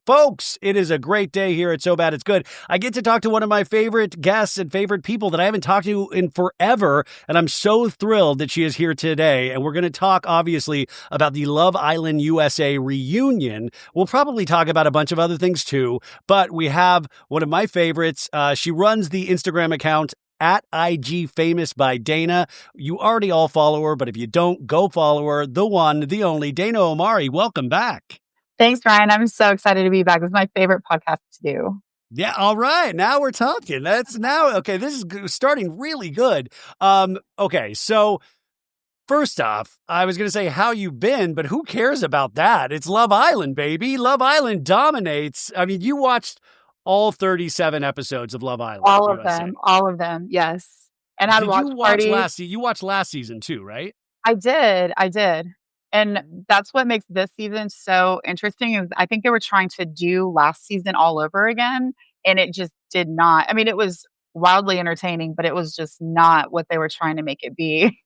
Folks, it is a great day here at So Bad It's Good. I get to talk to one of my favorite guests and favorite people that I haven't talked to in forever, and I'm so thrilled that she is here today. And we're going to talk, obviously, about the Love Island USA reunion. We'll probably talk about a bunch of other things, too, but we have one of my favorites. She runs the Instagram account at IG Famous by Dana. You already all follow her, but if you don't, go follow her. The one, the only, Dana Omari. Welcome back. Thanks, Ryan. I'm so excited to be back. This is my favorite podcast to do. Yeah, all right. Now we're talking. Okay, this is starting really good. Okay, so first off, I was going to say how you been, but who cares about that? It's Love Island, baby. Love Island dominates. I mean, you watched all 37 episodes of Love Island. All of them, yes. And I'd watch parties. You watched last season too, right? I did. And that's what makes this season so interesting is I think they were trying to do last season all over again, and it just did not. I mean, it was wildly entertaining, but it was just not what they were trying to make it be.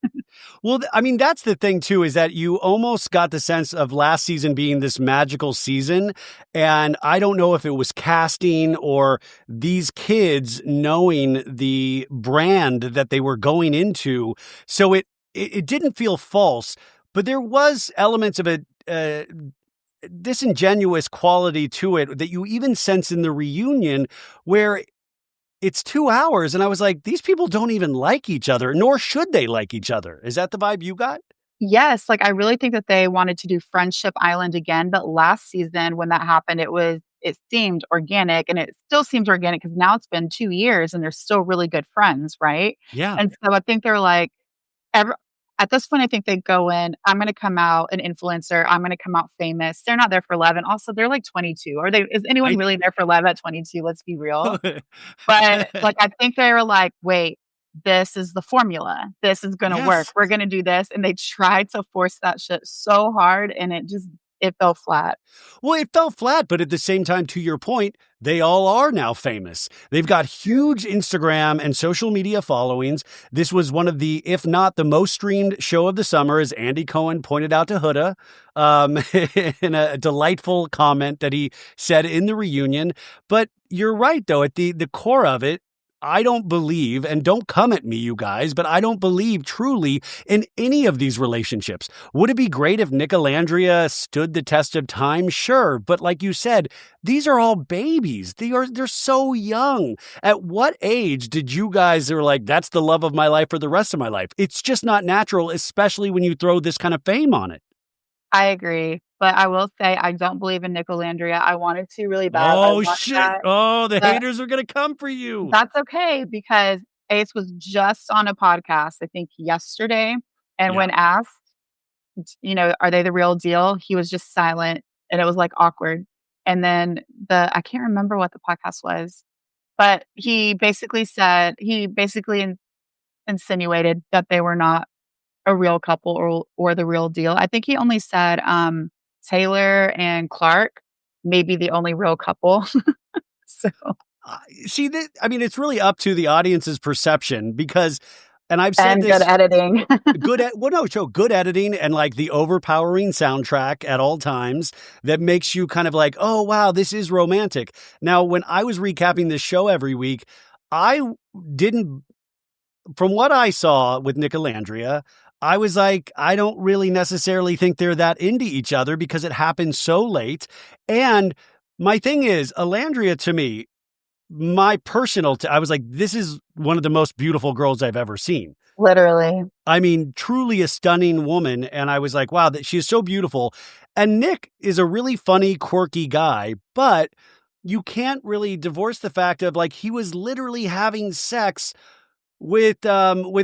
Well, I mean, that's the thing, too, is that you almost got the sense of last season being this magical season. And I don't know if it was casting or these kids knowing the brand that they were going into. So it didn't feel false. But there was elements of a disingenuous quality to it that you even sense in the reunion where it's 2 hours. And I was like, these people don't even like each other, nor should they like each other. Is that the vibe you got? Yes. Like, I really think that they wanted to do Friendship Island again. But last season, when that happened, it seemed organic, and it still seems organic because now it's been 2 years and they're still really good friends. Right. Yeah. And so I think they're like, at this point, I think they go in, I'm going to come out an influencer. I'm going to come out famous. They're not there for love. And also, they're like 22. Is anyone really there for love at 22? Let's be real. But like, I think they were like, wait, this is the formula. This is going to work. We're going to do this. And they tried to force that shit so hard. And it fell flat. Well, it fell flat, but at the same time, to your point, they all are now famous. They've got huge Instagram and social media followings. This was one of the, if not the most streamed show of the summer, as Andy Cohen pointed out to Huda in a delightful comment that he said in the reunion. But you're right, though, at the core of it, I don't believe, and don't come at me, you guys, but I don't believe truly in any of these relationships. Would it be great if Nick and Landria stood the test of time? Sure. But like you said, these are all babies. They're so young. At what age did you guys are like, that's the love of my life for the rest of my life? It's just not natural, especially when you throw this kind of fame on it. I agree. But I will say, I don't believe in Nick and Landria. I wanted to really bad. Oh, shit. The haters are going to come for you. That's okay, because Ace was just on a podcast, I think yesterday. And when asked, are they the real deal? He was just silent, and it was like awkward. And then I can't remember what the podcast was, but he basically insinuated that they were not a real couple or the real deal. I think he only said Taylor and Clark may be the only real couple. So see, it's really up to the audience's perception because, and I've said this, good editing, good editing and like the overpowering soundtrack at all times that makes you kind of like, oh wow, this is romantic. Now, when I was recapping this show every week, from what I saw with Nick and Landria, I was like, I don't really necessarily think they're that into each other because it happened so late. And my thing is, Alandria, to me, my personal, I was like, this is one of the most beautiful girls I've ever seen. Literally. I mean, truly a stunning woman. And I was like, wow, that she is so beautiful. And Nick is a really funny, quirky guy, but you can't really divorce the fact of like, he was literally having sex with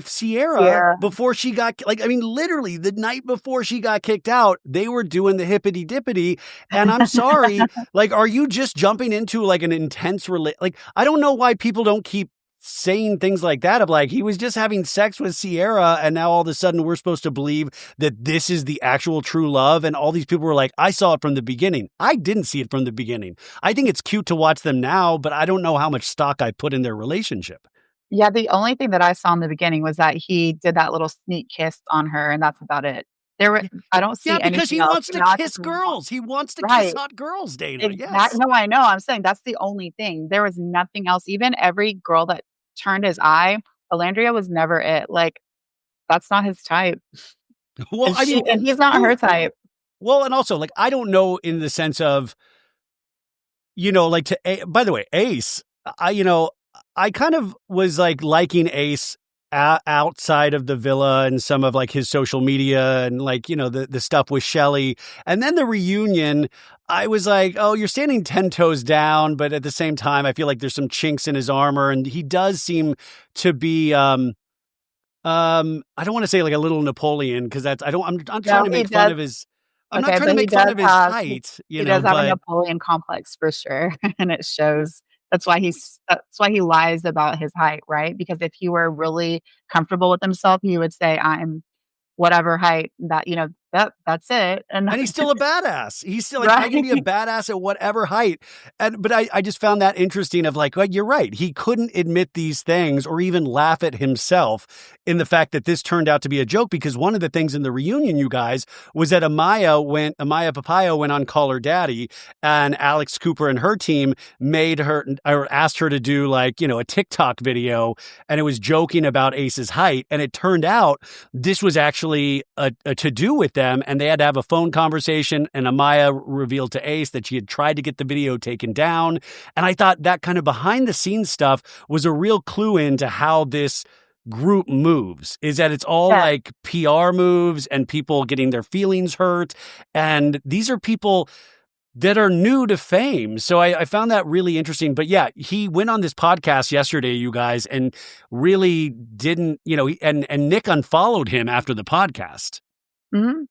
Sierra before she got, literally the night before she got kicked out, they were doing the hippity dippity. And I'm sorry, are you just jumping into like an intense I don't know why people don't keep saying things like that of like, he was just having sex with Sierra and now all of a sudden we're supposed to believe that this is the actual true love. And all these people were like, I saw it from the beginning. I didn't see it from the beginning. I think it's cute to watch them now, but I don't know how much stock I put in their relationship. Yeah, the only thing that I saw in the beginning was that he did that little sneak kiss on her, and that's about it. There were I don't Yeah, see because anything he else. wants to Not kiss just one. girls. He wants to kiss Right. hot girls, Dana. Exact Yes. No, I know, I'm saying that's the only thing. There was nothing else. Even every girl that turned his eye, Alandria was never it. Like, that's not his type, Well, I mean, and he's not her who type. well, and also, like, I don't know in the sense of, like by the way, Ace, I kind of was like liking Ace outside of the villa and some of like his social media and like, the stuff with Shelly. And then the reunion, I was like, oh, you're standing 10 toes down. But at the same time, I feel like there's some chinks in his armor and he does seem to be, I don't want to say like a little Napoleon because I'm trying No, to he make fun does. of his, I'm not Okay, trying to but make fun of his height, he does have a but Napoleon complex for sure, and it shows. That's why he lies about his height, right? Because if he were really comfortable with himself, he would say, "I'm whatever height that, that's it." And and he's still a badass. He's still like, I can right? be a badass at whatever height. But I just found that interesting of like, well, you're right. He couldn't admit these things or even laugh at himself in the fact that this turned out to be a joke, because one of the things in the reunion, you guys, was that Amaya Papaya went on Call Her Daddy, and Alex Cooper and her team made her or asked her to do like, a TikTok video, and it was joking about Ace's height. And it turned out this was actually a to do with them, and they had to have a phone conversation, and Amaya revealed to Ace that she had tried to get the video taken down. And I thought that kind of behind the scenes stuff was a real clue into how this group moves, is that it's all Yeah. like PR moves and people getting their feelings hurt. And these are people that are new to fame. So I found that really interesting. But yeah, he went on this podcast yesterday, you guys, and really didn't, and Nick unfollowed him after the podcast.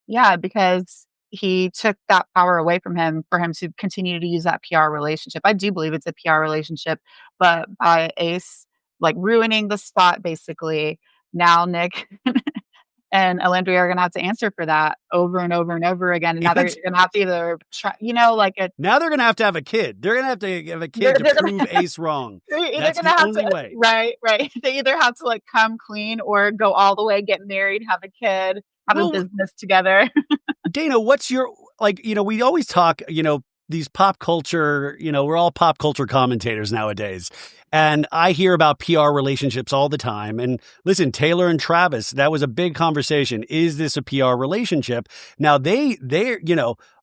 Yeah, because he took that power away from him for him to continue to use that PR relationship. I do believe it's a PR relationship, but by Ace, like, ruining the spot, basically, now Nick and Alandria are gonna have to answer for that over and over and over again, and now they're And gonna have to either try, like a now they're going to have a kid. They're going to have a kid to they're gonna prove Ace wrong. they're either That's gonna the have only to way. right, right. They either have to, like, come clean or go all the way, get married, have a kid, have a Well, business together. Dana, what's your, like, we always talk, these pop culture, we're all pop culture commentators nowadays. And I hear about PR relationships all the time. And listen, Taylor and Travis, that was a big conversation. Is this a PR relationship? Now they're,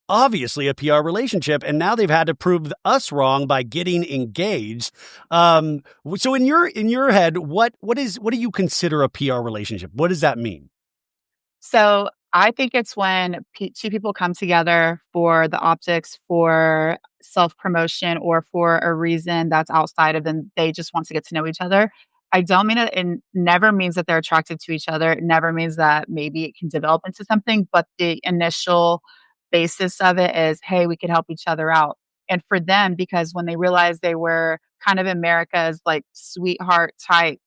obviously a PR relationship. And now they've had to prove us wrong by getting engaged. So in your head, what do you consider a PR relationship? What does that mean? So I think it's when two people come together for the optics, for self promotion, or for a reason that's outside of them. They just want to get to know each other. I don't mean it. It never means that they're attracted to each other. It never means that maybe it can develop into something. But the initial basis of it is, hey, we could help each other out. And for them, because when they realized they were kind of America's like sweetheart type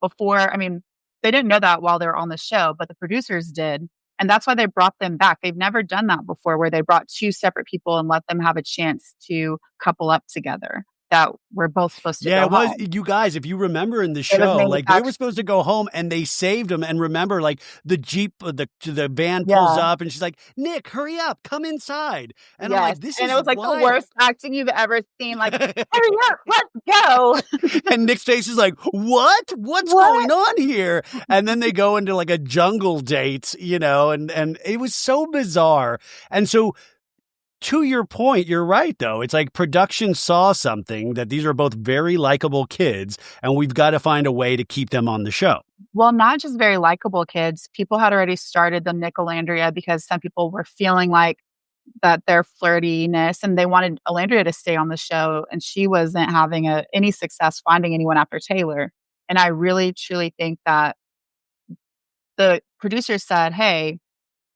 before, I mean, they didn't know that while they were on the show, but the producers did. And that's why they brought them back. They've never done that before, where they brought two separate people and let them have a chance to couple up together that were both supposed to Yeah, go it was, home. you guys, if you remember in the It was show, like they were manufactured. supposed to go home and they saved them. And remember, like the Jeep, the van pulls Yeah. up and she's like, Nick, hurry up, come inside. And I'm Yes. like, this And it is was like the wild. worst acting you've ever seen. Like, hurry up, let's go. And Nick's face is like, what? What's What? going on here? And then they go into like a jungle date, and it was so bizarre. And so, to your point, you're right, though. It's like production saw something that these are both very likable kids, and we've got to find a way to keep them on the show. Well, not just very likable kids. People had already started the Nicolandria because some people were feeling like that their flirtiness, and they wanted Alandria to stay on the show, and she wasn't having any success finding anyone after Taylor. And I really, truly think that the producers said, hey,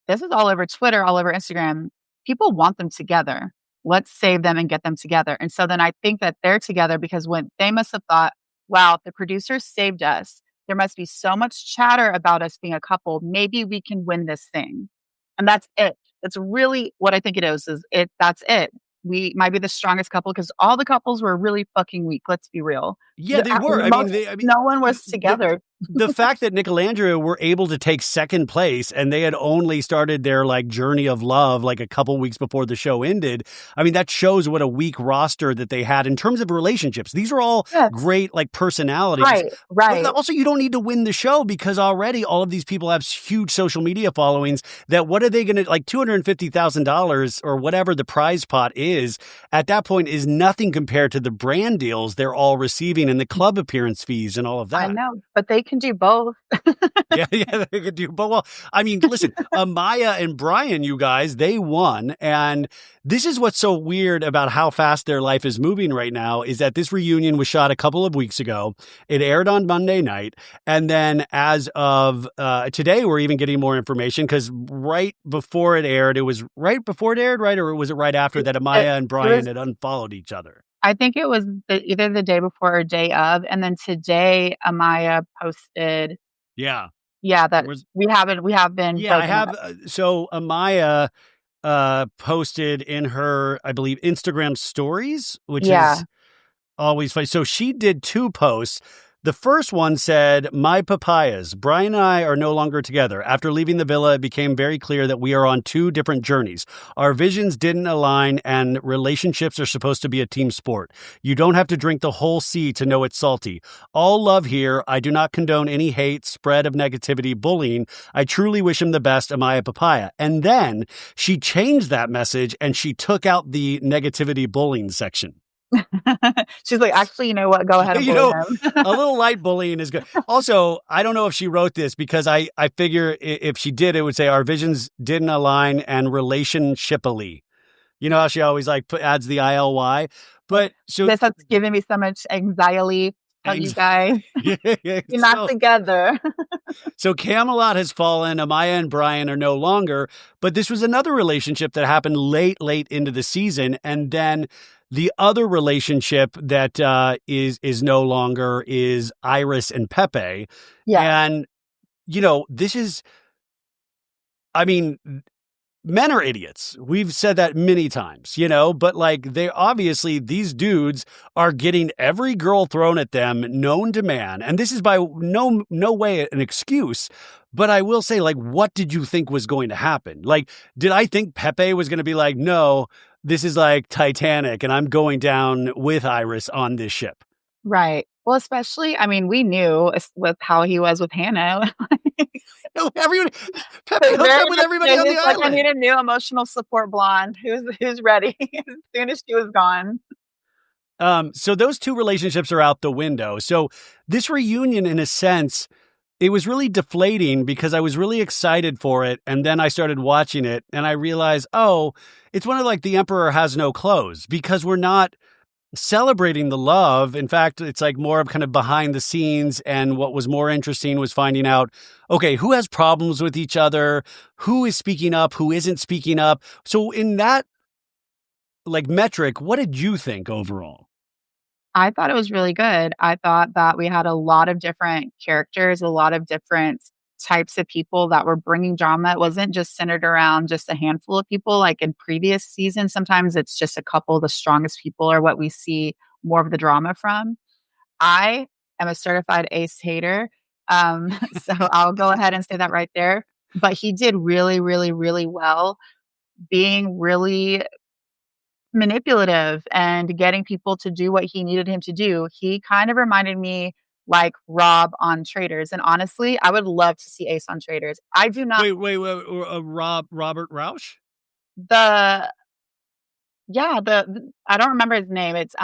this is all over Twitter, all over Instagram. People want them together. Let's save them and get them together. And so then I think that they're together because when they must have thought, wow, if the producers saved us, there must be so much chatter about us being a couple. Maybe we can win this thing. And that's it. That's really what I think it is it. That's it. We might be the strongest couple because all the couples were really fucking weak. Let's be real. Yeah, they were. No one was together. the fact that Nick and Andrea were able to take second place and they had only started their like journey of love like a couple weeks before the show ended. I mean, that shows what a weak roster that they had in terms of relationships. These are all Yes. great like personalities. Right, But right. also, you don't need to win the show because already all of these people have huge social media followings. That what are they going to like $250,000 or whatever the prize pot is at that point is nothing compared to the brand deals they're all receiving and the club appearance fees and all of I that. know, but they can do both. Yeah, yeah, they could do. But well, I mean, listen, Amaya and Brian, you guys, they won. And this is what's so weird about how fast their life is moving right now is that this reunion was shot a couple of weeks ago. It aired on Monday night. And then as of today, we're even getting more information because right before it aired, it was right before it aired, right? Or was it right after that Amaya and Brian had unfollowed each other? I think it was either the day before or day of, and then today Amaya posted, Yeah. yeah, that Was we have been Yeah, I broken have. up. So Amaya posted in her, I believe, Instagram stories, which Yeah, is always funny. So she did two posts. The first one said, "My papayas, Brian and I are no longer together. After leaving the villa, it became very clear that we are on two different journeys. Our visions didn't align, and relationships are supposed to be a team sport. You don't have to drink the whole sea to know it's salty. All love here. I do not condone any hate, spread of negativity, bullying. I truly wish him the best, Amaya Papaya." And then she changed that message and she took out the negativity bullying section. she's like, actually, you know what? Go ahead and You bully know, him. a little light bullying is good. Also, I don't know if she wrote this because I figure if she did, it would say our visions didn't align and relationshipally. You know how she always like adds the ILY? But so, This has given me so much anxiety. Tell you guys, yeah, you're not so, together. so Camelot has fallen. Amaya and Brian are no longer. But this was another relationship that happened late into the season. And then the other relationship that is no longer is Iris and Pepe. Yeah, And, you know, this is, I mean, men are idiots. We've said that many times, you know, but like they obviously, these dudes are getting every girl thrown at them known to man. And this is by no way an excuse. But I will say, like, what did you think was going to happen? Like, did I think Pepe was going to be like, no, this is like Titanic and I'm going down with Iris on this ship? right. Well, especially, I mean, we knew with how he was with Hannah. No, everyone, Pepe The hooked very up with next everybody day, on the he's like, "I need island. a new emotional support blonde who's ready." As soon as she was gone. So those two relationships are out the window. So this reunion, in a sense, it was really deflating because I was really excited for it. And then I started watching it and I realized, oh, it's one of like the emperor has no clothes because we're not celebrating the love. In fact, it's like more of kind of behind the scenes. And what was more interesting was finding out, okay, who has problems with each other, who is speaking up, who isn't speaking up. So in that like metric, what did you think overall? I thought it was really good. I thought that we had a lot of different characters, a lot of different types of people that were bringing drama. It wasn't just centered around just a handful of people like in previous seasons. Sometimes it's just a couple, the strongest people are what we see more of the drama from. I am a certified ace hater. So I'll go ahead and say that right there. But he did really, really, really well being really manipulative and getting people to do what he needed him to do. He kind of reminded me like Rob on Traders. And honestly, I would love to see Ace on Traders. I do not Wait. Robert Rausch? the yeah, I don't remember his name. It's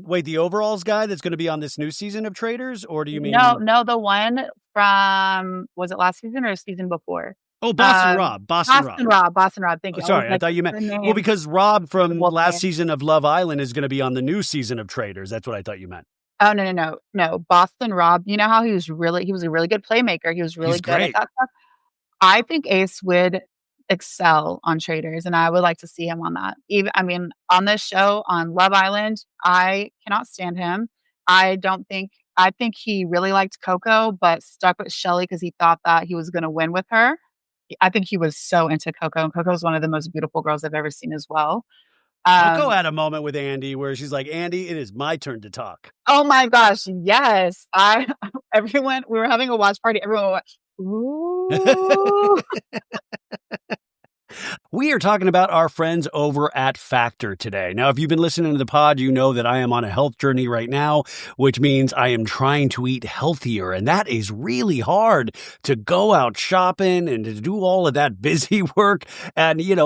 Wait, the overalls guy that's going to be on this new season of Traders, or do you no, mean? no, the one from was it last season or season before? Oh, Boston Rob. Boston Rob. Boston Rob. Thank Oh, you. I was sorry, I like, thought you meant the well name, because Rob the from wolf last name. season of Love Island is going to be on the new season of Traders. That's what I thought you meant. Oh, no, no, no, no. Boston Rob, you know how he was a really good playmaker. He was really He's good at great. that stuff. I think Ace would excel on Traders, and I would like to see him on that. Even I mean, on this show, on Love Island, I cannot stand him. I think he really liked Coco, but stuck with Shelly because he thought that he was gonna win with her. I think he was so into Coco, and Coco is one of the most beautiful girls I've ever seen as well. Coco had a moment with Andy where she's like, Andy, it is my turn to talk. Oh my gosh, yes. Everyone, we were having a watch party. Everyone went, ooh. We are talking about our friends over at Factor today. Now, if you've been listening to the pod, you know that I am on a health journey right now, which means I am trying to eat healthier. And that is really hard to go out shopping and to do all of that busy work. And, you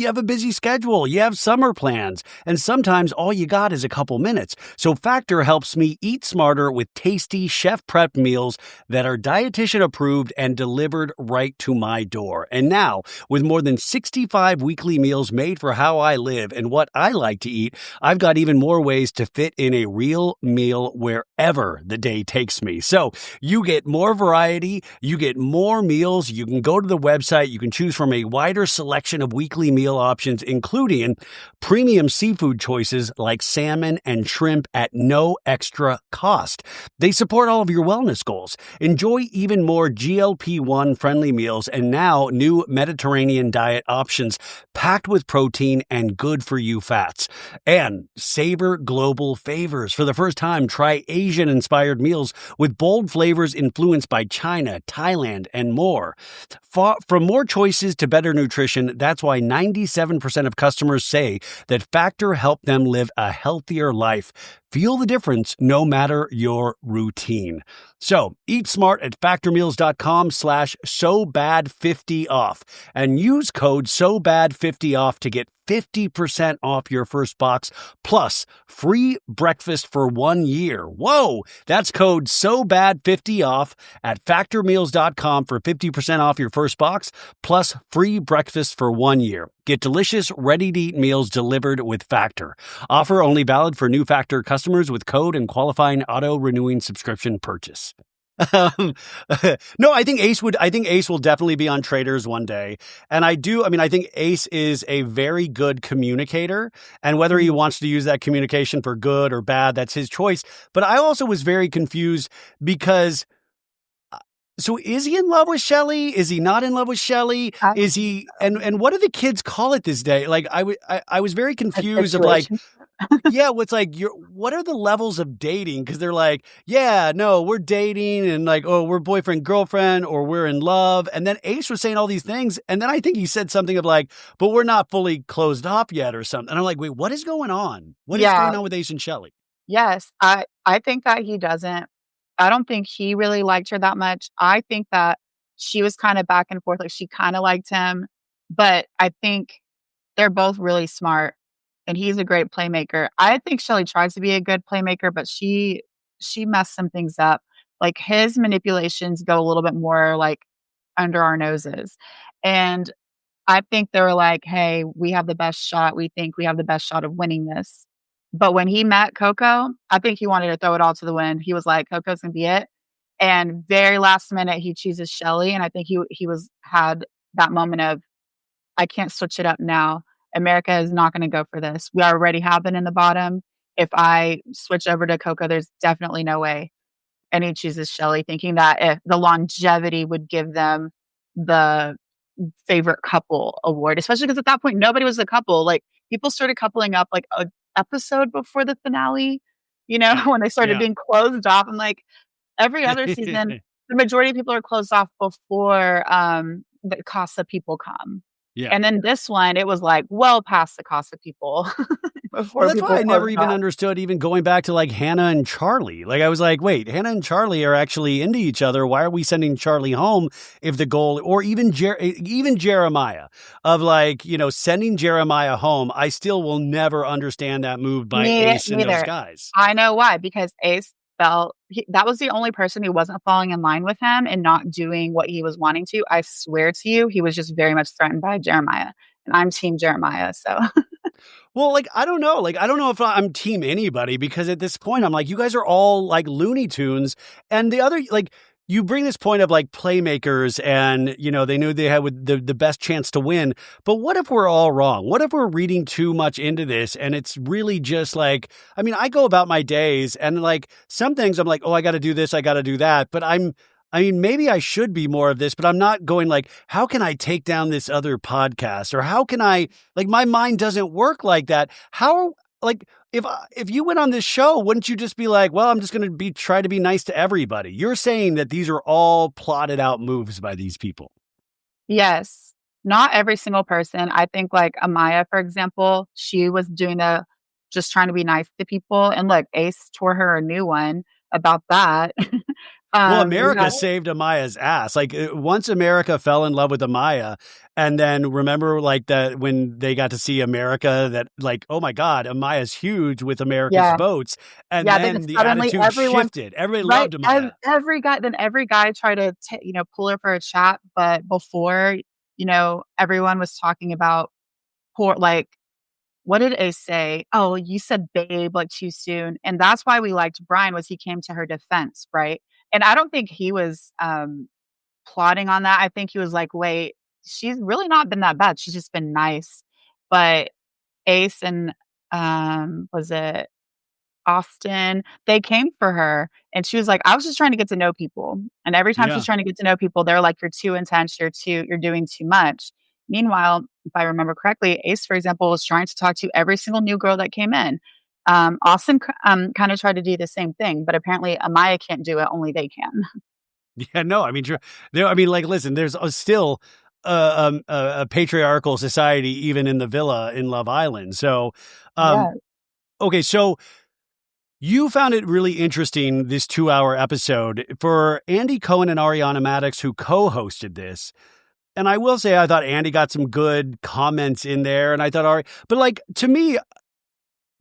have a busy schedule, you have summer plans, and sometimes all you got is a couple minutes. So Factor helps me eat smarter with tasty chef-prepped meals that are dietitian approved and delivered right to my door. And now, with more than 65 weekly meals made for how I live and what I like to eat, I've got even more ways to fit in a real meal wherever the day takes me. So you get more variety, you get more meals, you can go to the website, you can choose from a wider selection of weekly meal options, including premium seafood choices like salmon and shrimp at no extra cost. They support all of your wellness goals. Enjoy even more GLP-1 friendly meals and now new Mediterranean diet options packed with protein and good for you fats. And savor global favors. For the first time, try Asian inspired meals with bold flavors influenced by China, Thailand, and more. From more choices to better nutrition, that's why 97% of customers say that Factor helped them live a healthier life. Feel the difference no matter your routine. So eat smart at factormeals.com/SoBad50 off and use code SoBad50 off to get 50% off your first box plus free breakfast for 1 year. Whoa, that's code SoBad50 off at factormeals.com for 50% off your first box plus free breakfast for 1 year. Get delicious, ready-to-eat meals delivered with Factor. Offer only valid for new Factor customers with code and qualifying auto-renewing subscription purchase. No, I think Ace will definitely be on Traders one day. And I think Ace is a very good communicator, and whether he wants to use that communication for good or bad, that's his choice. But I also was very confused because so is he in love with Shelly? Is he not in love with Shelly? Is he, and what do the kids call it this day? Like I was very confused of like, yeah, what's like what are the levels of dating? Because they're like, yeah, no, we're dating and like, oh, we're boyfriend, girlfriend, or we're in love. And then Ace was saying all these things. And then I think he said something of like, but we're not fully closed off yet or something. And I'm like, wait, what is going on? What is going on with Ace and Shelly? Yes, I think that he doesn't. I don't think he really liked her that much. I think that she was kind of back and forth. Like she kind of liked him, but I think they're both really smart and he's a great playmaker. I think Shelly tries to be a good playmaker, but she messed some things up. Like his manipulations go a little bit more like under our noses. And I think they were like, hey, we have the best shot. We think we have the best shot of winning this. But when he met Coco, I think he wanted to throw it all to the wind. He was like, Coco's gonna be it. And very last minute he chooses Shelly. And I think he had that moment of, I can't switch it up now. America is not gonna go for this. We already have been in the bottom. If I switch over to Coco, there's definitely no way. And he chooses Shelly, thinking that if the longevity would give them the favorite couple award, especially because at that point nobody was a couple. Like people started coupling up like a episode before the finale, when they started being closed off. And like every other season, the majority of people are closed off before the Casa people come. Yeah. And then this one, it was like well past the Casa people. Well, that's why I never even understood, even going back to like Hannah and Charlie. Like I was like, wait, Hannah and Charlie are actually into each other. Why are we sending Charlie home if the goal, or even Jeremiah, of like, sending Jeremiah home? I still will never understand that move by Ace and those guys. I know why, because Ace felt that was the only person who wasn't falling in line with him and not doing what he was wanting to. I swear to you, he was just very much threatened by Jeremiah, and I'm team Jeremiah. So. Well, like, I don't know. Like, I don't know if I'm team anybody, because at this point, I'm like, you guys are all like Looney Tunes. And the other, like, you bring this point of like playmakers and, they knew they had the best chance to win. But what if we're all wrong? What if we're reading too much into this and it's really just like, I go about my days and like some things I'm like, oh, I got to do this, I got to do that. But I'm I mean, maybe I should be more of this, but I'm not going like, how can I take down this other podcast? Or how can I, like, my mind doesn't work like that. How, like, if you went on this show, wouldn't you just be like, well, I'm just going to try to be nice to everybody? You're saying that these are all plotted out moves by these people. Yes. Not every single person. I think like Amaya, for example, she was doing just trying to be nice to people. And look, Ace tore her a new one about that. Well, We America got saved Amaya's ass. Like once America fell in love with Amaya, and then remember like that when they got to see America, that like, oh my God, Amaya's huge with America's yeah. votes, and Yeah, then then the suddenly attitude everyone shifted. Everybody right, loved Amaya. every guy tried to pull her for a chat, but before, everyone was talking about poor like, what did Ace say? "Oh, you said babe, like, too soon." And that's why we liked Brian was he came to her defense, right? And I don't think he was, plotting on that. I think he was like, "Wait, she's really not been that bad. She's just been nice." But Ace and, was it Austin, they came for her, and she was like, "I was just trying to get to know people." And every time she's Yeah. trying to get to know people, they're like, "You're too intense, you're doing too much." Meanwhile, if I remember correctly, Ace, for example, was trying to talk to every single new girl that came in. Austin kinda tried to do the same thing, but apparently Amaya can't do it, only they can. Yeah, no, I mean, there. I mean, like, listen, there's still a patriarchal society even in the villa in Love Island. So, um, Yeah, okay, so you found it really interesting this 2-hour episode for Andy Cohen and Ariana Madix, who co-hosted this. And I will say, I thought Andy got some good comments in there, and I thought Ari, but like to me,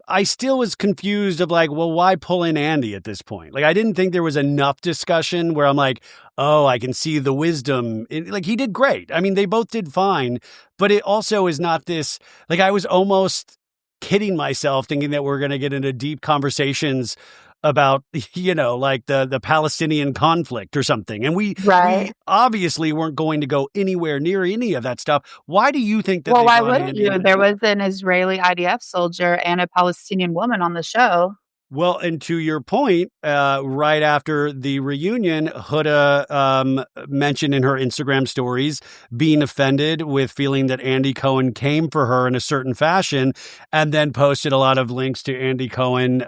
I still was confused of like, well, why pull in Andy at this point? Like, I didn't think there was enough discussion where I'm like, oh, I can see the wisdom. Like, he did great. I mean, they both did fine, but it also is not this, like, I was almost kidding myself thinking that we're going to get into deep conversations about, like the Palestinian conflict or something. And we right. obviously weren't going to go anywhere near any of that stuff. Why do you think that Well, they why brought wouldn't Andy you? in? There was an Israeli IDF soldier and a Palestinian woman on the show. Well, and to your point, right after the reunion, Huda mentioned in her Instagram stories being offended with feeling that Andy Cohen came for her in a certain fashion, and then posted a lot of links to Andy Cohen,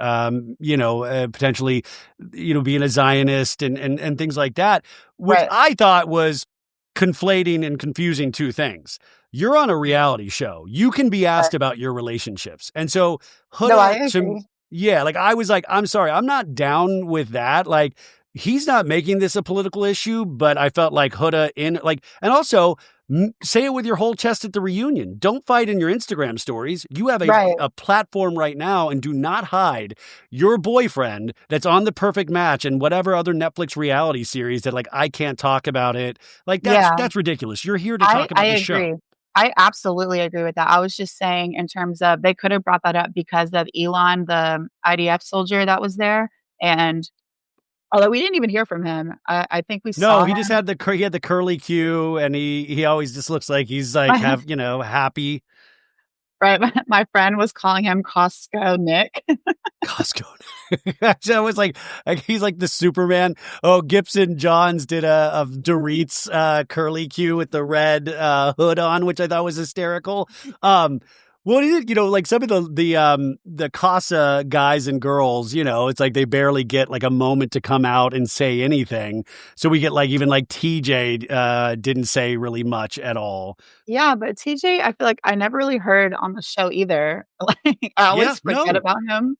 potentially, being a Zionist and things like that, which Right. I thought was conflating and confusing two things. You're on a reality show. You can be Right. asked about your relationships. And so No, I Huda, agree. yeah, like I was like, I'm sorry, I'm not down with that. Like, he's not making this a political issue, but I felt like Huda and also say it with your whole chest at the reunion. Don't fight in your Instagram stories. You have Right. a platform right now, and do not hide your boyfriend that's on The Perfect Match and whatever other Netflix reality series that like I can't talk about it. Like Yeah, that's ridiculous. You're here to I talk I about the show. agree. I absolutely agree with that. I was just saying in terms of they could have brought that up because of Elon, the IDF soldier that was there, and although we didn't even hear from him, I think we No, saw he just him. had the curly Q, and he always just looks like he's like happy. Right, my friend was calling him Costco Nick. Costco. So it was like he's like the Superman. Oh, Gibson Johns did a Dorit's curly Q with the red hood on, which I thought was hysterical. Well, like some of the Casa guys and girls, it's like they barely get like a moment to come out and say anything. So we get like even like TJ didn't say really much at all. Yeah, but TJ, I feel like I never really heard on the show either. Like, I Yeah, always forget no. about him.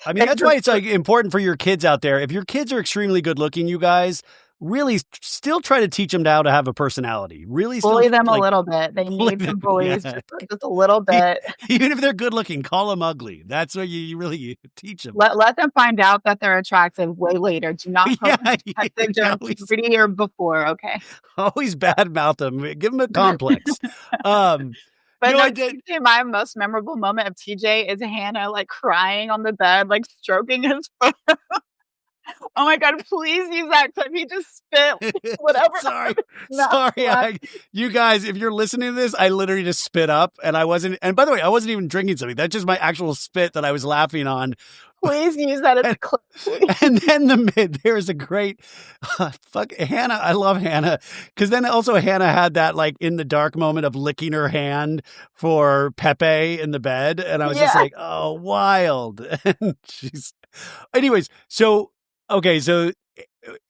I mean, that's why Except it's like important for your kids out there. If your kids are extremely good looking, you guys really still try to teach them how to have a personality. Really still bully them a like little bit. They bully need them. some bullies Yeah. just a little bit. Even if they're good looking, call them ugly. That's what you really teach them. Let them find out that they're attractive way later. Do not call them Yeah. attractive during puberty or before, okay? Always badmouth them. Give them a complex. But I no, did. TJ, my most memorable moment of TJ is Hannah, like, crying on the bed, like, stroking his foot. Oh my god, please use that clip. He just spit whatever Sorry. out Sorry. You guys, if you're listening to this, I literally just spit up and by the way, I wasn't even drinking something. That's just my actual spit that I was laughing on. Please use that as a And, clip, please. and then there's a great fuck Hannah. I love Hannah because then also Hannah had that like in the dark moment of licking her hand for Pepe in the bed, and I was just Yeah. like, oh, wild. And she's, anyways. So okay, so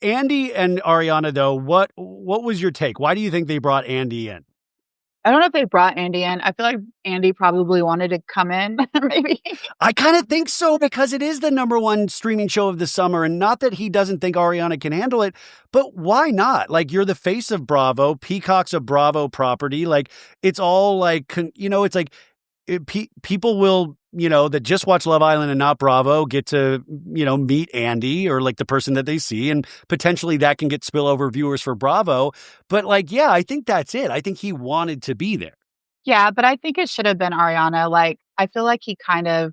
Andy and Ariana though, what was your take? Why do you think they brought Andy in? I don't know if they brought Andy in. I feel like Andy probably wanted to come in, maybe. I kind of think so because it is the number one streaming show of the summer. And not that he doesn't think Ariana can handle it, but why not? Like, you're the face of Bravo. Peacock's a Bravo property. Like, it's all like, it's like people will, that just watch Love Island and not Bravo get to, meet Andy or like the person that they see. And potentially that can get spillover viewers for Bravo. But like, yeah, I think that's it. I think he wanted to be there. Yeah, but I think it should have been Ariana. Like, I feel like he kind of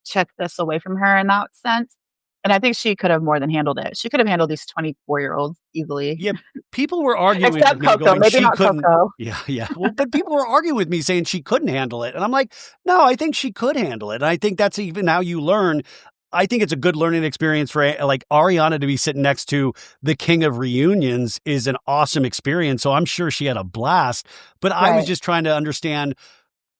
took this away from her in that sense. And I think she could have more than handled it. She could have handled these 24-year-olds easily. Yeah, people were arguing with Except me Coco, going, maybe she not couldn't. Coco. Yeah, yeah. Well, but people were arguing with me saying she couldn't handle it. And I'm like, no, I think she could handle it. And I think that's even how you learn. I think it's a good learning experience for like Ariana to be sitting next to the king of reunions is an awesome experience. So I'm sure she had a blast. But I was Right. just trying to understand.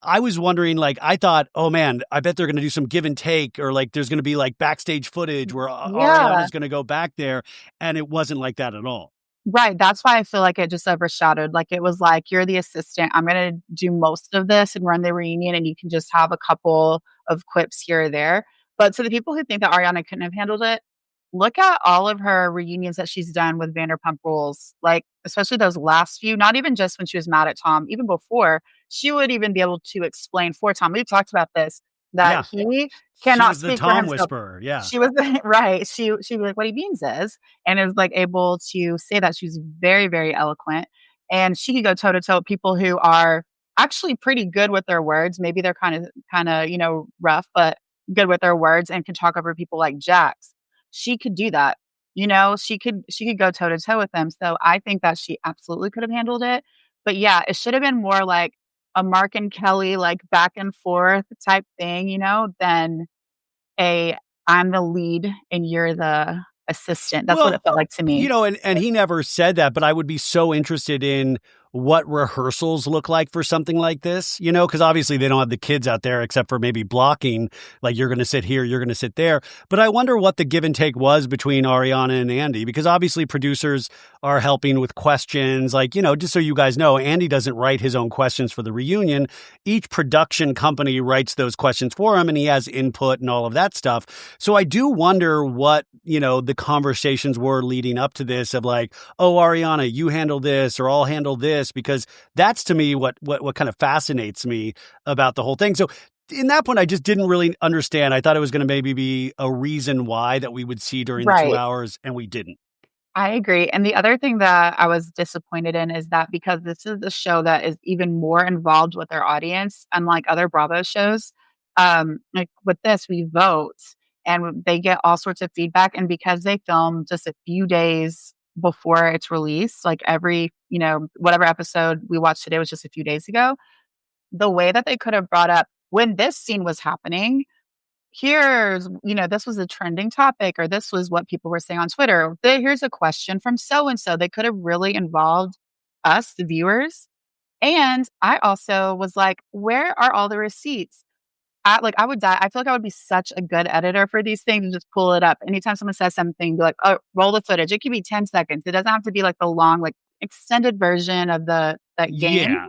I was wondering, like, I thought, oh man, I bet they're going to do some give and take, or like there's going to be like backstage footage where Yeah. Ariana's going to go back there. And it wasn't like that at all. Right, that's why I feel like it just overshadowed, like, it was like, "You're the assistant, I'm gonna do most of this and run the reunion, and you can just have a couple of quips here or there." But to the people who think that Ariana couldn't have handled it, look at all of her reunions that she's done with Vanderpump Rules, like, especially those last few, not even just when she was mad at Tom, even before, she would even be able to explain for Tom, we've talked about this, that Yeah. he She cannot was the speak for Tom himself. whisperer. Yeah. She was right, she was like, "What he means is," like, able to say that. She's very, very eloquent, and she could go toe to toe with people who are actually pretty good with their words. Maybe they're kinda, rough, but good with their words and can talk over people like Jax. She could do that, she could go toe to toe with them, so I think that she absolutely could have handled it, but yeah, it should have been more like a Mark and Kelly, like, back and forth type thing, than a I'm the lead and you're the assistant. That's what it Well, felt like to me. and he never said that, but I would be so interested in what rehearsals look like for something like this, because obviously they don't have the kids out there except for maybe blocking, like you're going to sit here, you're going to sit there. But I wonder what the give and take was between Ariana and Andy, because obviously producers are helping with questions. Like, just so you guys know, Andy doesn't write his own questions for the reunion. Each production company writes those questions for him and he has input and all of that stuff. So I do wonder what, the conversations were leading up to this of like, oh, Ariana, you handle this or I'll handle this, because that's to me what kind of fascinates me about the whole thing. So in that point, I just didn't really understand. I thought it was going to maybe be a reason why that we would see during the 2 Right. hours, and we didn't. I agree. And the other thing that I was disappointed in is that because this is a show that is even more involved with their audience, unlike other Bravo shows, like with this, we vote and they get all sorts of feedback. And because they film just a few days before it's released, like every, whatever episode we watched today was just a few days ago, the way that they could have brought up when this scene was happening, this was a trending topic, or this was what people were saying on Twitter. Here's a question from so and so. They could have really involved us, the viewers. And I also was like, where are all the receipts? I would die. I feel like I would be such a good editor for these things and just pull it up. Anytime someone says something, be like, oh, roll the footage. It could be 10 seconds. It doesn't have to be like the long, like extended version of that game. Yeah.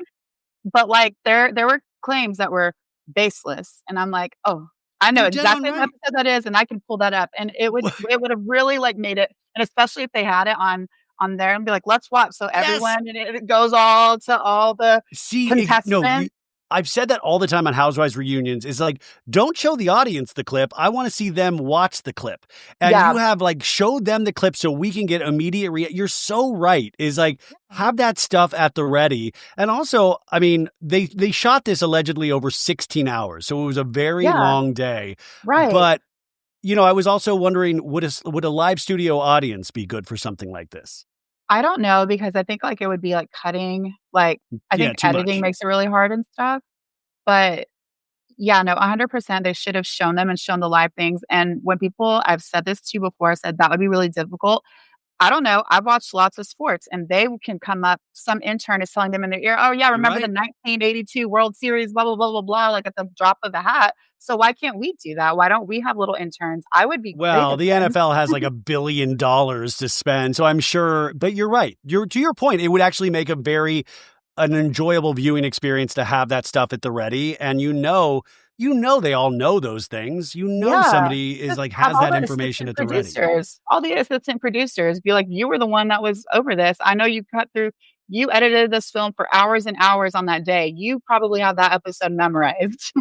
But, like, there were claims that were baseless, and I'm like, "Oh, I know You're dead on exactly what right. episode that is, and I can pull that up," and it would have really, like, made it, and especially if they had it on there and be like, "Let's watch," so Yes. everyone, and it goes all to all the See, no, contestants. I've said that all the time on Housewives reunions. Is like, don't show the audience the clip. I want to see them watch the clip. And Yeah, you have like showed them the clip so we can get immediate you're so right. Is like have that stuff at the ready. And also, I mean, they shot this allegedly over 16 hours. So it was a very yeah, long day. right. But, I was also wondering, would a live studio audience be good for something like this? I don't know because I think, like, it would be, like, cutting, like, I Yeah, think too editing much. makes it really hard and stuff, but Yeah, no, 100%. They should have shown them and shown the live things. And when people, I've said this to you before, said that would be really difficult. I don't know. I've watched lots of sports and they can come up. Some intern is telling them in their ear, oh, yeah, You're remember the right. 1982 World Series, blah, blah, blah, blah, blah, like at the drop of a hat. So why can't we do that? Why don't we have little interns? I would be great Well, at the them. NFL has like $1 billion to spend, so I'm sure. But you're right. You're to your point. It would actually make an enjoyable viewing experience to have that stuff at the ready, and they all know those things. Yeah. Somebody is Just like have has that information at the ready. all the assistant producers be like, you were the one that was over this. I know you cut through, you edited this film for hours and hours on that day. You probably have that episode memorized.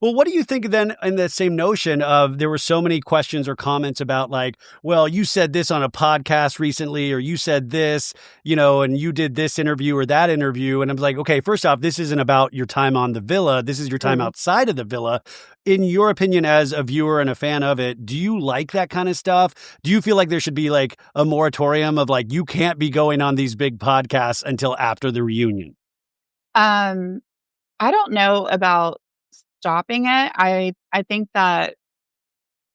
Well, what do you think then in that same notion of there were so many questions or comments about like, well, you said this on a podcast recently, or you said this, and you did this interview or that interview. And I'm like, okay, first off, this isn't about your time on the villa. This is your time Mm. outside of the villa. In your opinion, as a viewer and a fan of it, do you like that kind of stuff? Do you feel like there should be like a moratorium of like, you can't be going on these big podcasts until after the reunion? Um, I don't know about stopping it. I think that,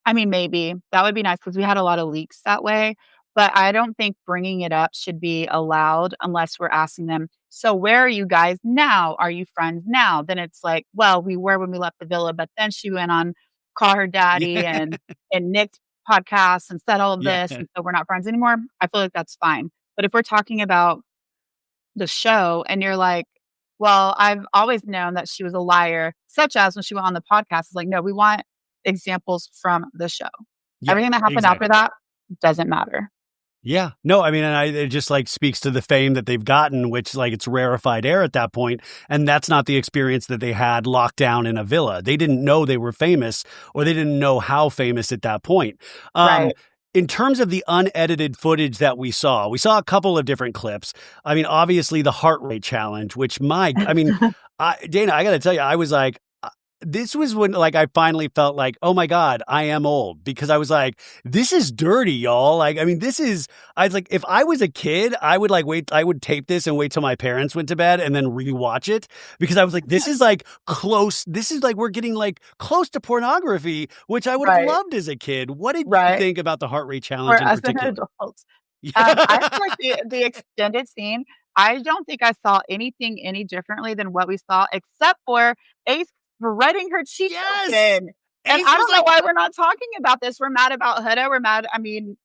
I mean, maybe that would be nice because we had a lot of leaks that way. But I don't think bringing it up should be allowed unless we're asking them, so where are you guys now? Are you friends now? Then it's like, well, we were when we left the villa, but then she went on Call Her Daddy Yeah. and Nick's podcast and said all of Yeah. this, and so we're not friends anymore. I feel like that's fine. But if we're talking about the show and you're like, well, I've always known that she was a liar, such as when she went on the podcast, it's like, no, we want examples from the show. Yeah, Everything that happened after exactly. that doesn't matter. Yeah. No, I mean, it just like speaks to the fame that they've gotten, which like it's rarefied air at that point. And that's not the experience that they had locked down in a villa. They didn't know they were famous or they didn't know how famous at that point. Um, Right. in terms of the unedited footage that we saw a couple of different clips. I mean, obviously the heart rate challenge, which Dana, I got to tell you, I was like, this was when like I finally felt like, oh my God, I am old because I was like, this is dirty, y'all. Like, I mean, I was like, if I was a kid, I would like I would tape this and wait till my parents went to bed and then rewatch it because I was like, this is like close. This is like, we're getting like close to pornography, which I would have Right. loved as a kid. What did you Right. think about the heart rate For challenge in us as particular? adults. I feel Yeah. like the extended scene, I don't think I saw anything any differently than what we saw, except for Ace spreading her cheeks Yes. open. And Ace I was don't know like, why we're not talking about this. We're mad about Huda. We're mad. I mean,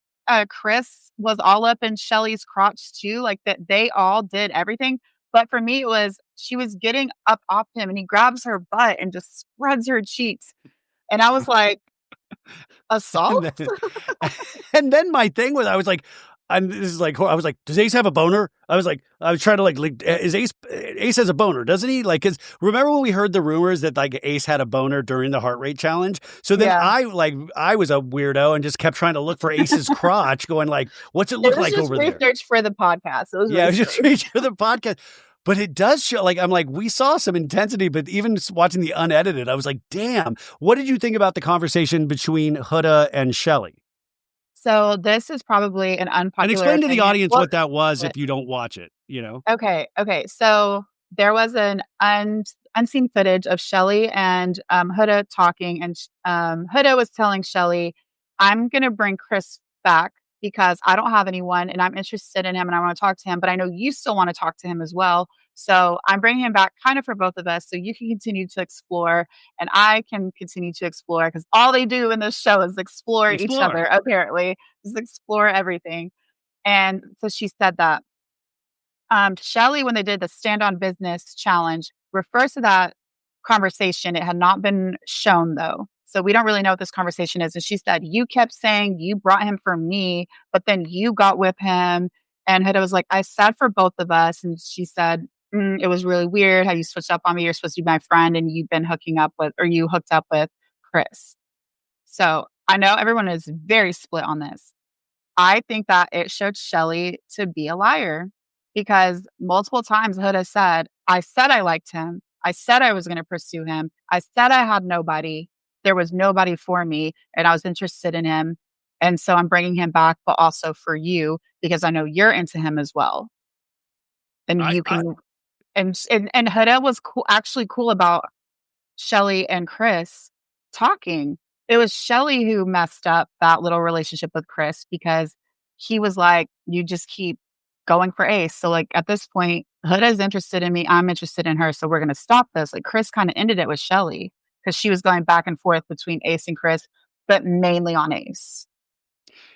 Chris was all up in Shelly's crotch too. Like that, they all did everything. But for me, it was she was getting up off him, and he grabs her butt and just spreads her cheeks. And I was like, and assault? then, and then my thing was, I was like, this is like, I was like, does Ace have a boner? I was trying to like is Ace has a boner, doesn't he? Like, cause remember when we heard the rumors that like Ace had a boner during the heart rate challenge? So then Yeah. I was a weirdo and just kept trying to look for Ace's crotch going like, what's it It look was like just over there? research for the podcast. It was Yeah, I was just research. reaching for the podcast. But it does show, like, I'm like, we saw some intensity, but even watching the unedited, I was like, damn, what did you think about the conversation between Huda and Shelly? So this is probably an And unpopular explain to the opinion. audience Well, what that was what if you don't watch it. okay, okay. So there was an unseen footage of Shelly and Huda talking, and Huda was telling Shelly, "I'm gonna bring Chris back because I don't have anyone, and I'm interested in him, and I want to talk to him. But I know you still want to talk to him as well. So I'm bringing him back, kind of for both of us, so you can continue to explore, and I can continue to explore because all they do in this show is explore each Explore. other. Apparently, just explore everything." And so she said that. Shelly, when they did the stand on business challenge, refers to that conversation. It had not been shown though. So we don't really know what this conversation is. And she said, you kept saying you brought him for me, but then you got with him. And Huda was like, I said for both of us. And she said, it was really weird how you switched up on me. You're supposed to be my friend and you've been hooking up with, or you hooked up with Chris. So I know everyone is very split on this. I think that it showed Shelly to be a liar because multiple times Huda said, I said I liked him. I said I was going to pursue him. I said I had nobody. There was nobody for me and I was interested in him. And so I'm bringing him back, but also for you because I know you're into him as well. And I, you I can, and Huda was cool, actually cool about Shelly and Chris talking. It was Shelly who messed up that little relationship with Chris because he was like, "You just keep going for Ace." So, like, at this point, Huda's interested in me, I'm interested in her, so we're gonna stop this. Like, Chris kinda ended it with Shelly because she was going back and forth between Ace and Chris, but mainly on Ace.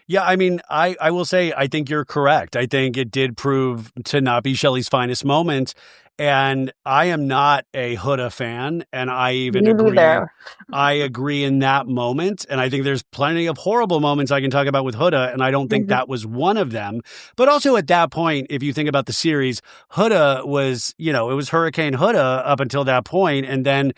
Yeah, I mean, I will say I think you're correct. I think it did prove to not be Shelley's finest moment. And I am not a Huda fan, and I even Me agree. neither. I agree in that moment. And I think there's plenty of horrible moments I can talk about with Huda, and I don't think Mhm. that was one of them. But also at that point, if you think about the series, Huda was, it was Hurricane Huda up until that point, and then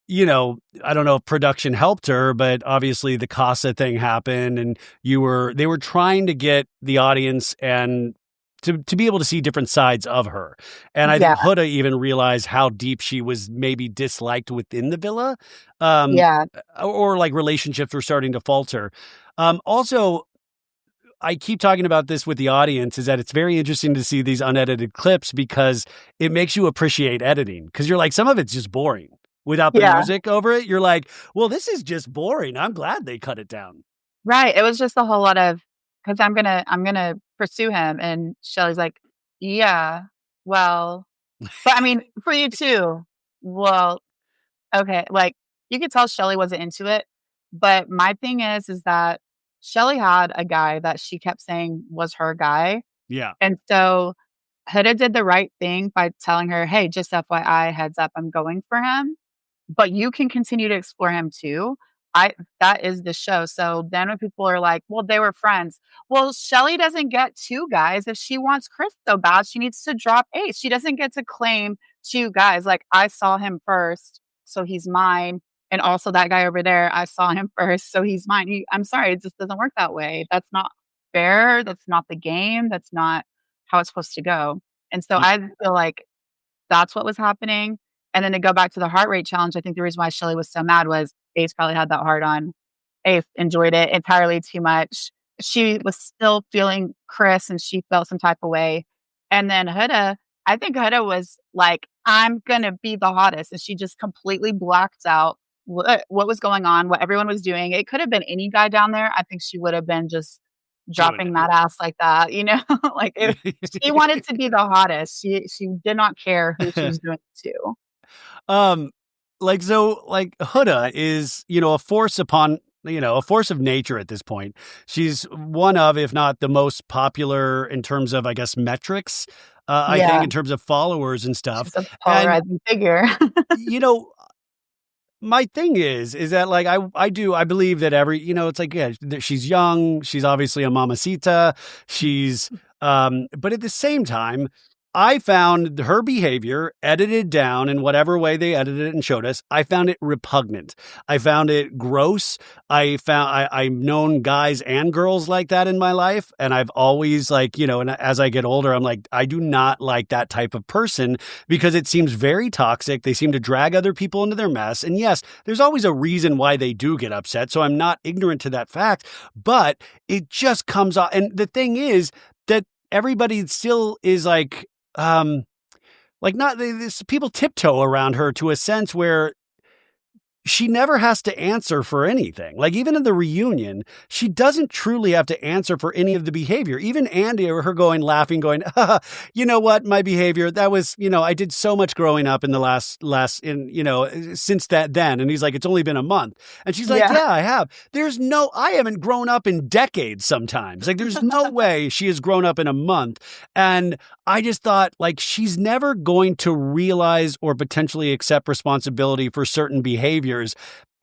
I don't know if production helped her, but obviously the Casa thing happened and they were trying to get the audience and to be able to see different sides of her. And I Yeah, think Huda even realized how deep she was maybe disliked within the villa. Um, yeah, or like relationships were starting to falter. Also, I keep talking about this with the audience is that it's very interesting to see these unedited clips because it makes you appreciate editing because you're like, some of it's just boring without the yeah. music over it. You're like, well, this is just boring. I'm glad they cut it down. Right, it was just a whole lot of, because 'cause I'm gonna pursue him," and Shelly's like, "Yeah, well," but I mean, for you too. Well, okay, like, you could tell Shelly wasn't into it, but my thing is that Shelly had a guy that she kept saying was her guy, Yeah. and so Huda did the right thing by telling her, "Hey, just FYI, heads up, I'm going for him." But you can continue to explore him too. I That is the show. So then when people are like, "Well, they were friends." Well, Shelly doesn't get 2 guys. If she wants Chris so bad, she needs to drop Ace. She doesn't get to claim 2 guys. Like, "I saw him first, so he's mine, and also that guy over there, I saw him first, so he's mine." I'm sorry, it just doesn't work that way. That's not fair. That's not the game. That's not how it's supposed to go. And so I feel like that's what was happening, and then to go back to the heart rate challenge, I think the reason why Shelly was so mad was Ace probably had that hard on. Ace enjoyed it entirely too much. She was still feeling Chris, and she felt some type of way, and then Huda, I think Huda was like, "I'm gonna be the hottest," and she just completely blacked out what was going on, what everyone was doing. It could have been any guy down there. I think she would have been just Doing dropping that ass like that, you know? Like, she wanted it. to be the hottest. She did not care who she was doing it to. um, like Huda is, a force of nature at this point. She's one of, if not the most popular in terms of, I guess, metrics, I think Yeah, in terms of followers and stuff. she's a And, polarizing figure. you know, my thing is that like I believe that it's like yeah she's young, she's obviously a mamacita, she's but at the same time I found her behavior edited down in whatever way they edited it and showed us. I found it repugnant. I found it gross. I've known guys and girls like that in my life. And I've always and as I get older, I'm like, I do not like that type of person because it seems very toxic. They seem to drag other people into their mess. And yes, there's always a reason why they do get upset. So I'm not ignorant to that fact, but it just comes off. And the thing is that everybody still is not this people tiptoe around her to a sense where she never has to answer for anything. Like even in the reunion, she doesn't truly have to answer for any of the behavior. Even Andy or her laughing, going, you know what, my behavior, that was, I did so much growing up in the since that then. And he's like, it's only been a month. And she's like, Yeah. yeah, I have. I haven't grown up in decades sometimes. Like there's no way she has grown up in a month. And I just thought like she's never going to realize or potentially accept responsibility for certain behaviors.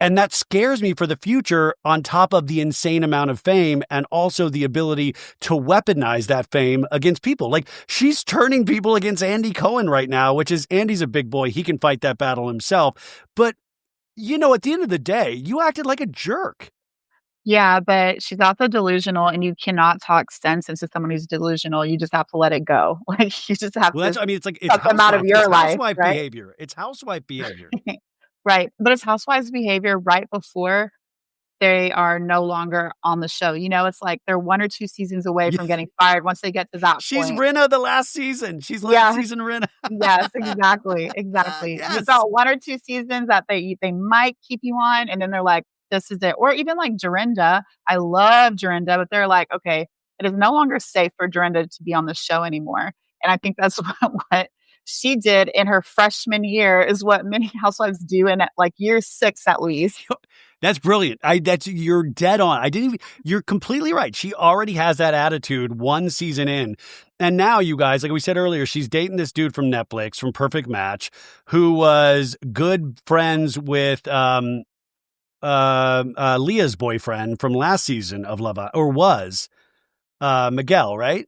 And that scares me for the future on top of the insane amount of fame and also the ability to weaponize that fame against people. Like she's turning people against Andy Cohen right now, which is Andy's a big boy. He can fight that battle himself. But, at the end of the day, you acted like a jerk. Yeah, but she's also delusional, and you cannot talk sense into someone who's delusional. You just have to let it go. Like, you just have Well, to it's cut them out of it's your life, housewife right? behavior. It's housewife behavior. Right, but it's housewives' behavior right before they are no longer on the show. You know, it's like they're 1 or 2 seasons away from getting fired once they get to that She's point. Rinna the last season. She's last Yeah. season Rinna. Yes, exactly, exactly. You've Yes. got 1 or 2 seasons that they might keep you on, and then they're like, "This is it." Or even like Dorinda. I love Dorinda, but they're like, "Okay, it is no longer safe for Dorinda to be on the show anymore." And I think that's what she did in her freshman year is what many housewives do in, like, year 6 at least. That's brilliant. You're dead on. You're completely right. She already has that attitude 1 season in. And now, you guys, like we said earlier, she's dating this dude from Netflix, from Perfect Match, who was good friends with Leah's boyfriend from last season of Love Island, or was Miguel, right?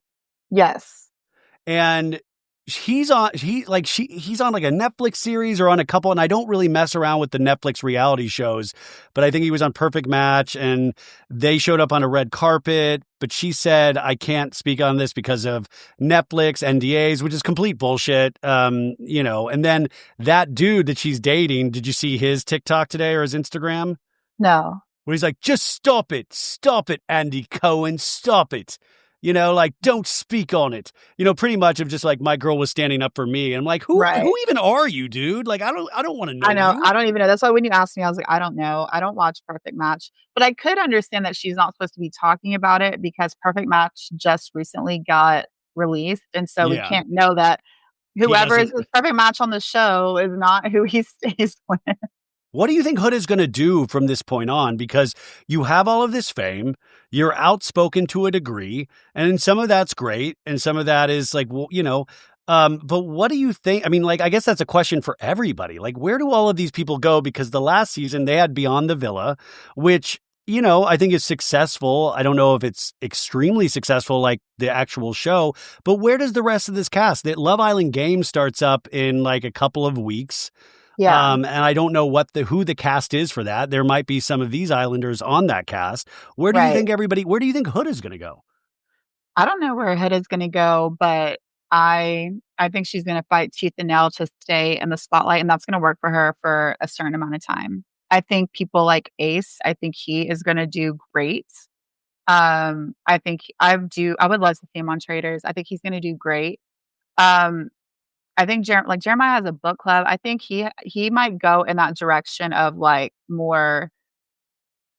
Yes. And he's on he's on like a Netflix series or on a couple, and I don't really mess around with the Netflix reality shows, but I think he was on Perfect Match and they showed up on a red carpet, but she said, I can't speak on this because of Netflix NDAs, which is complete bullshit. You know, and then that dude that she's dating, did you see his TikTok today or his Instagram? No. Where he's like, just stop it, Andy Cohen, stop it. You know, like, don't speak on it. You know, pretty much of just like, my girl was standing up for me. And I'm like, who even are you, dude? Like, I don't want to know. I know. You. I don't even know. That's why when you asked me, I was like, I don't know. I don't watch Perfect Match. But I could understand that she's not supposed to be talking about it because Perfect Match just recently got released. And so we can't know that whoever is his perfect match on the show is not who he stays with. What do you think Hood is going to do from this point on? Because you have all of this fame, you're outspoken to a degree, and some of that's great, and some of that is like, well, you know, but what do you think? I mean, like, I guess that's a question for everybody. Like, where do all of these people go? Because the last season they had Beyond the Villa, which, you know, I think is successful. I don't know if it's extremely successful like the actual show, but where does the rest of this cast? That Love Island game starts up in like a couple of weeks. Yeah. And I don't know who the cast is for that. There might be some of these Islanders on that cast. Where do you think where do you think Hood is going to go? I don't know where Hood is going to go, but I think she's going to fight tooth and nail to stay in the spotlight, and that's going to work for her for a certain amount of time. I think people like Ace, I think he is going to do great. I think I would love to see him on Traders. I think he's going to do great. I think Jeremiah has a book club. I think he might go in that direction of like more,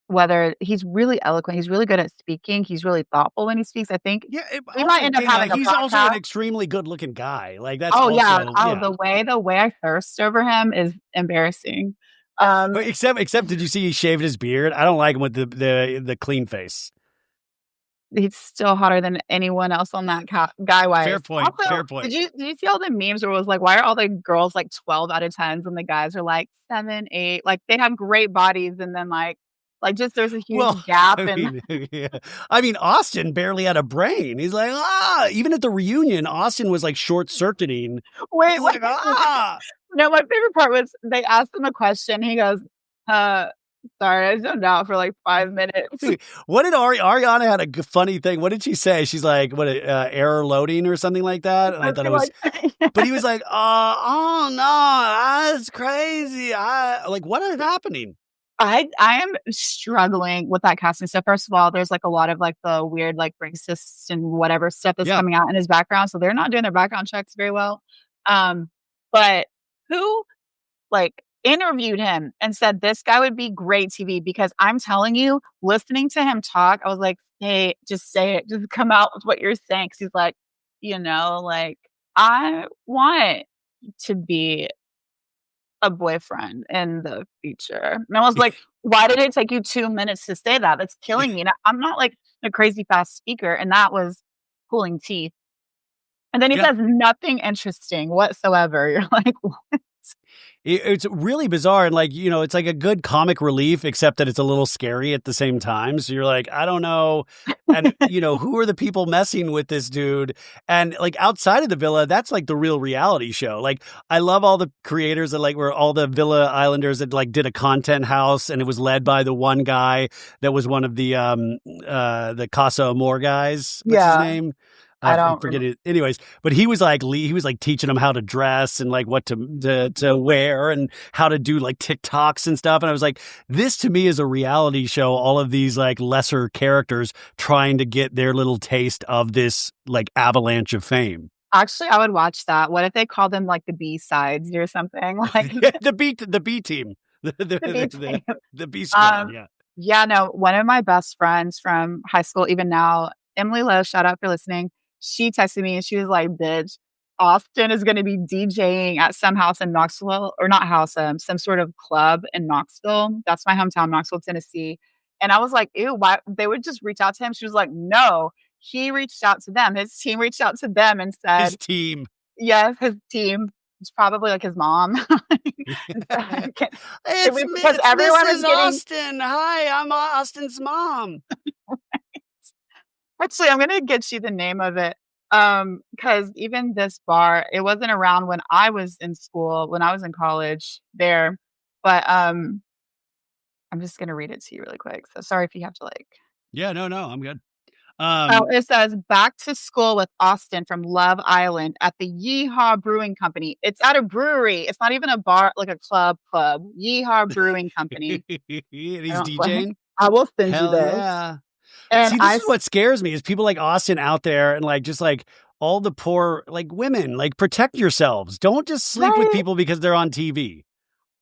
whether he's really eloquent, he's really good at speaking, he's really thoughtful when he speaks. I think he might end up having he's also an extremely good looking guy. Like that's the way I thirst over him is embarrassing. Except did you see he shaved his beard? I don't like him with the clean face. He's still hotter than anyone else on that guy-wise. Fair point. Also, fair point. Did you see all the memes where it was like, why are all the girls like 12 out of 10s and the guys are like 7, 8? Like they have great bodies and then like just there's a huge gap. I mean, Austin barely had a brain. He's like, even at the reunion, Austin was like short-circuiting. Wait. Like, No, my favorite part was they asked him a question. He goes, sorry, I zoned out for like 5 minutes. What did Ariana had a funny thing? What did she say? She's like, what, error loading or something like that? And I thought it was, but he was like, oh no, that's crazy. What is happening? I am struggling with that casting stuff. First of all, there's like a lot of like the weird like racist and whatever stuff that's coming out in his background. So they're not doing their background checks very well. But who interviewed him and said this guy would be great TV? Because I'm telling you, listening to him talk, I was like, hey, just say it. Just come out with what you're saying. Because he's like, I want to be a boyfriend in the future. And I was like, why did it take you 2 minutes to say that? That's killing me. And I'm not like a crazy fast speaker. And that was pulling teeth. And then he says nothing interesting whatsoever. You're like, what? It's really bizarre. And it's like a good comic relief, except that it's a little scary at the same time. So you're like, I don't know. And, who are the people messing with this dude? And outside of the villa, that's like the real reality show. Like, I love all the creators that were all the Villa Islanders that did a content house, and it was led by the one guy that was one of the Casa Amor guys. What's his name? I don't Forget remember. it. Anyways, but he was like teaching them how to dress and like what to wear and how to do like TikToks and stuff. And I was like, this to me is a reality show. All of these like lesser characters trying to get their little taste of this like avalanche of fame. Actually, I would watch that. What if they called them, like, the B-sides or something? Like, The B team, the B team. the B squad. Um, Yeah. yeah, no, one of my best friends from high school, even now, Emily Lowe, shout out for listening. She texted me and she was like, "Bitch, Austin is gonna be DJing at some house in Knoxville," or not house, some sort of club in Knoxville. That's my hometown, Knoxville, Tennessee. And I was like, "Ew, why?" They would just reach out to him. She was like, "No, he reached out to them. His team reached out to them and His said." team. Yes, his team. It's probably like his mom. And so I can't it was because It's everyone Mrs. was getting. Austin. Hi, I'm Austin's mom. Actually, I'm gonna get you the name of it. Because even this bar, it wasn't around when I was in school, when I was in college there, but, I'm just gonna read it to you really quick, so sorry if you have to, like. Yeah, no, I'm good. Oh, Um, it says, "Back to school with Austin from Love Island at the Yeehaw Brewing Company." It's at a brewery. It's not even a bar, like a club. Yeehaw Brewing Company. and I he's don't like DJing. I will send you Hell this. yeah. And See, this I is s what scares me is people like Austin out there and like just like all the poor like women, like protect yourselves. Don't just sleep with right, people because they're on TV.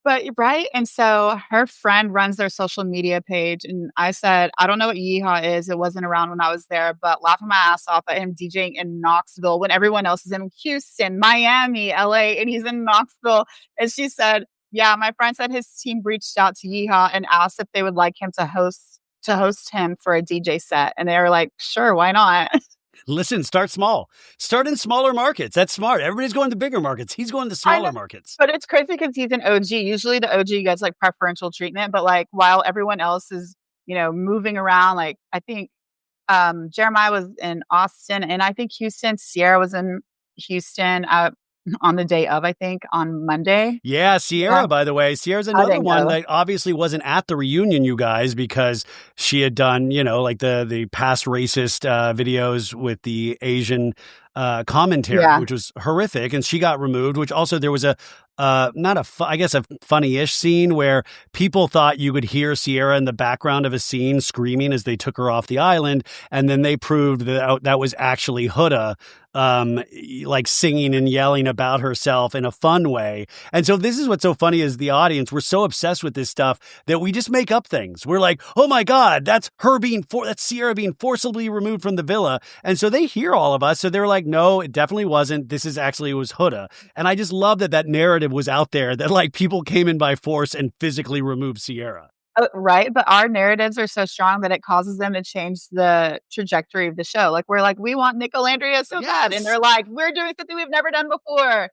but right, and so her friend runs their social media page, and I said, "I don't know what Yeehaw is, it wasn't around when I was there, but laughing my ass off at him DJing in Knoxville when everyone else is in Houston, Miami, LA, and he's in Knoxville." And she said, "Yeah, my friend said his team reached out to Yeehaw and asked if they would like him to host him for a DJ set." And they were like, "Sure, why not?" Listen, start small. Start in smaller markets. That's smart. Everybody's going to bigger markets. He's going to I know, smaller markets. but it's crazy because he's an OG. Usually the OG gets, like, preferential treatment, but, like, while everyone else is, moving around, like, I think, Jeremiah was in Austin, and I think Houston. Sierra was in Houston, on the day of, I think, on Monday. Yeah, Yeah, Sierra, by the way. Sierra's I another didn't one go. that obviously wasn't at the reunion, you guys, because she had done, like the past racist videos with the Asian commentary, Yeah, which was horrific. And she got removed, which also there was a, not a, I guess a funny-ish scene where people thought you could hear Sierra in the background of a scene screaming as they took her off the island. And then they proved that that was actually Huda, like singing and yelling about herself in a fun way. And so this is what's so funny is the audience, we're so obsessed with this stuff that we just make up things. We're like, oh my God, that's that's Sierra being forcibly removed from the villa. And so they hear all of us. So they're like, no, it definitely wasn't. It was Huda. And I just love that narrative was out there that like people came in by force and physically removed Sierra. right, but our narratives are so strong that it causes them to change the trajectory of the show. Like, we're like, "We want Nick Alandria so bad," and Yes. they're like, "We're doing something we've never done before.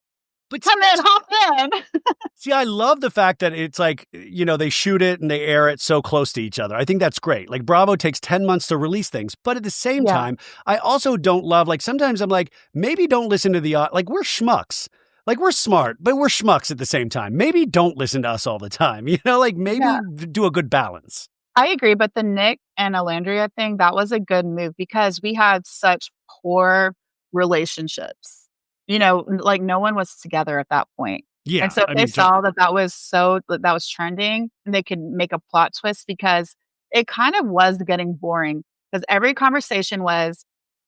But Come in, hop in." see, I love the fact that it's like, they shoot it and they air it so close to each other. I think that's great. Like, Bravo takes 10 months to release things. But at the same Yeah, time, I also don't love, like, sometimes I'm like, maybe don't listen to like, we're schmucks. Like, we're smart, but we're schmucks at the same time. Maybe don't listen to us all the time. Like, maybe yeah. do a good balance. I agree, but the Nick and Alandria thing, that was a good move because we had such poor relationships. Like, no one was together at that point. And Yeah. so if I they mean, saw that was trending, they could make a plot twist because it kind of was getting boring because every conversation was,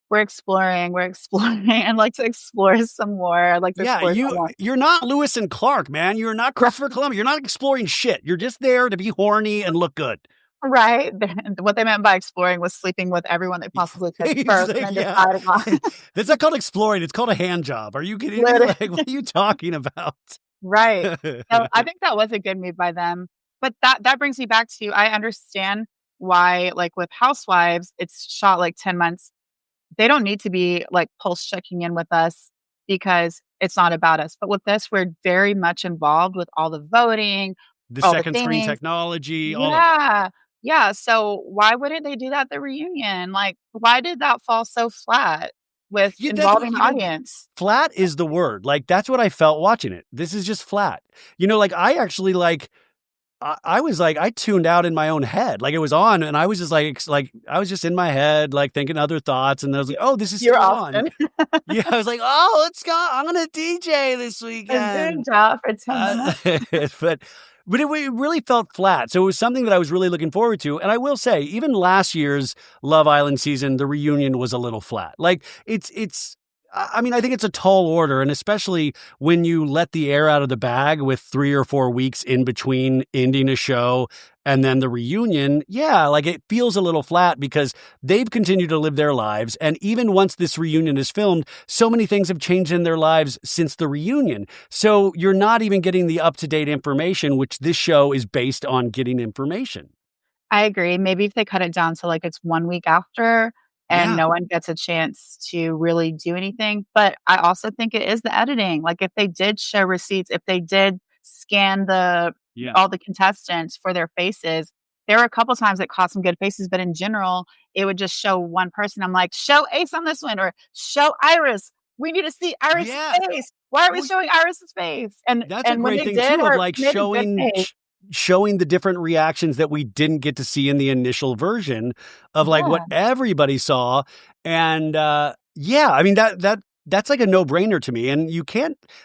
we're exploring, I'd like to explore some more, I'd like to yeah, explore some more." you're not Lewis and Clark, man. You're not Christopher Columbus. You're not exploring shit. You're just there to be horny and look good. Right. What they meant by exploring was sleeping with everyone they possibly could It's first and like, then yeah. deciding on. That's not called exploring. It's called a hand job. Are you kidding me? Literally. Like, what are you talking about? Right. So I think that was a good move by them. But that brings me back to, I understand why, like, with Housewives, it's shot like 10 months. They don't need to be like pulse checking in with us because it's not about us. But with this, we're very much involved with all the voting, The all the second screen things. technology, all of it. Yeah. Yeah, so why wouldn't they do that at the reunion? Like, why did that fall so flat with Yeah, that's what, involving the audience? flat is the word. Like, that's what I felt watching it. This is just flat. Like, I actually like, I was like, I tuned out in my own head. Like it was on and I was just like, I was just in my head, like thinking other thoughts. And I was like, oh, this is You're still on. Austin. Yeah. I was like, oh, let's go. I'm going to DJ this A good weekend. job for 10 Uh, minutes. but it really felt flat. So it was something that I was really looking forward to. And I will say, even last year's Love Island season, the reunion was a little flat. Like I mean, I think it's a tall order, and especially when you let the air out of the bag with 3 or 4 weeks in between ending a show and then the reunion. Yeah, like it feels a little flat because they've continued to live their lives. And even once this reunion is filmed, so many things have changed in their lives since the reunion. So you're not even getting the up-to-date information, which this show is based on getting information. I agree. Maybe if they cut it down to like it's 1 week after and Yeah. no one gets a chance to really do anything. But I also think it is the editing. Like if they did show receipts, if they did scan Yeah. all the contestants for their faces, there were a couple times it caught some good faces, but in general, it would just show one person. I'm like, show Ace on this one or show Iris. We need to see Iris' Yeah. face. Why are we Well, showing Iris's face? that's a And when great they thing did, too of her like made a good face. showing the different reactions that we didn't get to see in the initial version of like what Yeah. everybody saw. And yeah, I mean that's like a no-brainer to me. And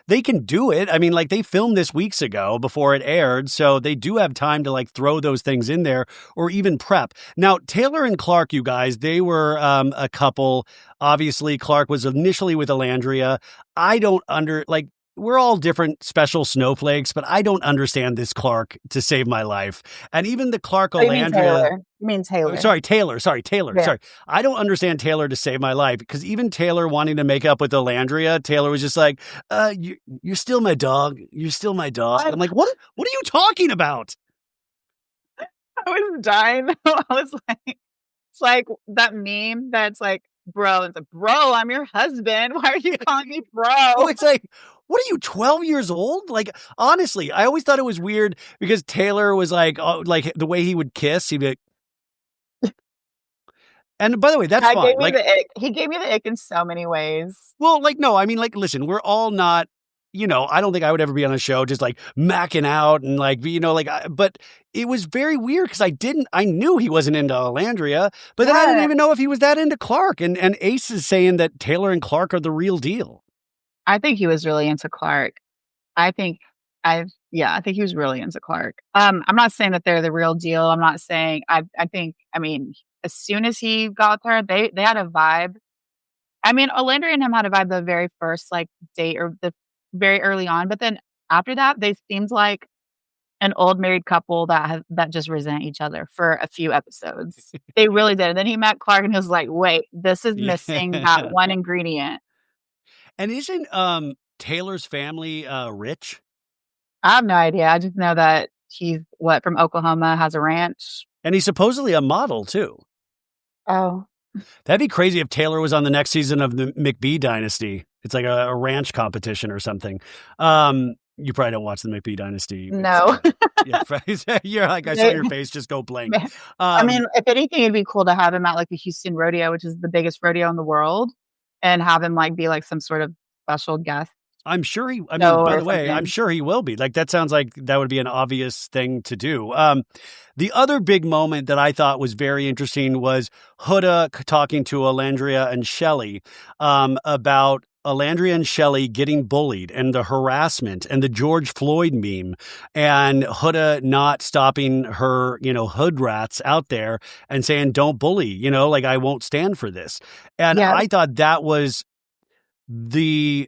they can do it. I mean, like they filmed this weeks ago before it aired, so they do have time to like throw those things in there or even prep. Now, Taylor and Clark, you guys, they were a couple. Obviously, Clark was initially with Alandria. I don't we're all different special snowflakes, but I don't understand this Clark to save my life. And even the Clark Oh, you mean Alandria, Taylor. You mean Taylor. sorry, Taylor, sorry, Taylor, Yeah. sorry. I don't understand Taylor to save my life because even Taylor wanting to make up with Alandria, Taylor was just like, you're still my dog. You're still my dog. I I'm like, what are you talking about? I was dying. I was like it's like that meme that's like, "Bro," it's like, "Bro, I'm your husband. Why are you calling me Oh, bro?" it's like, what are you, 12 years old? Like, honestly, I always thought it was weird because Taylor was like the way he would kiss, he'd be like, and by the way, that's That fine. gave me Like, the ick. He gave me the ick in so many ways. well, like, no, I mean, like, listen, we're all not, I don't think I would ever be on a show just like macking out and like, but it was very weird because I knew he wasn't into Alandria, but then I didn't Yeah. even know if he was that into Clark. And Ace is saying that Taylor and Clark are the real deal. I think he was really into Clark. I think I think he was really into Clark. I'm not saying that they're the real deal. I'm not saying I mean, as soon as he got with her, they had a vibe. I mean, Olandra and him had a vibe the very first, like, date or the very early on, but then after that, they seemed like an old married couple that just resent each other for a few episodes. They really did, and then he met Clark, and he was like, "Wait, this is missing that Yeah. one ingredient." And isn't Taylor's family rich? I have no idea, I just know that he's, from Oklahoma, has a ranch. And he's supposedly a model too. Oh. That'd be crazy if Taylor was on the next season of the McBee Dynasty. It's like a ranch competition or something. You probably don't watch the McBee Dynasty. No. Yeah, you're like, I saw your face just go blank. I mean, if anything, it'd be cool to have him at, like, the Houston Rodeo, which is the biggest rodeo in the world, and have him, like, be, like, some sort of special guest I'm sure I mean, show by or the way, I'm something. sure he will be. Like, that sounds like that would be an obvious thing to do. The other big moment that I thought was very interesting was Huda talking to Alandria and Shelley about Alandria and Shelley getting bullied and the harassment and the George Floyd meme and Huda not stopping her, hood rats out there and saying, don't bully, like I won't stand for this. And Yeah. I thought that was the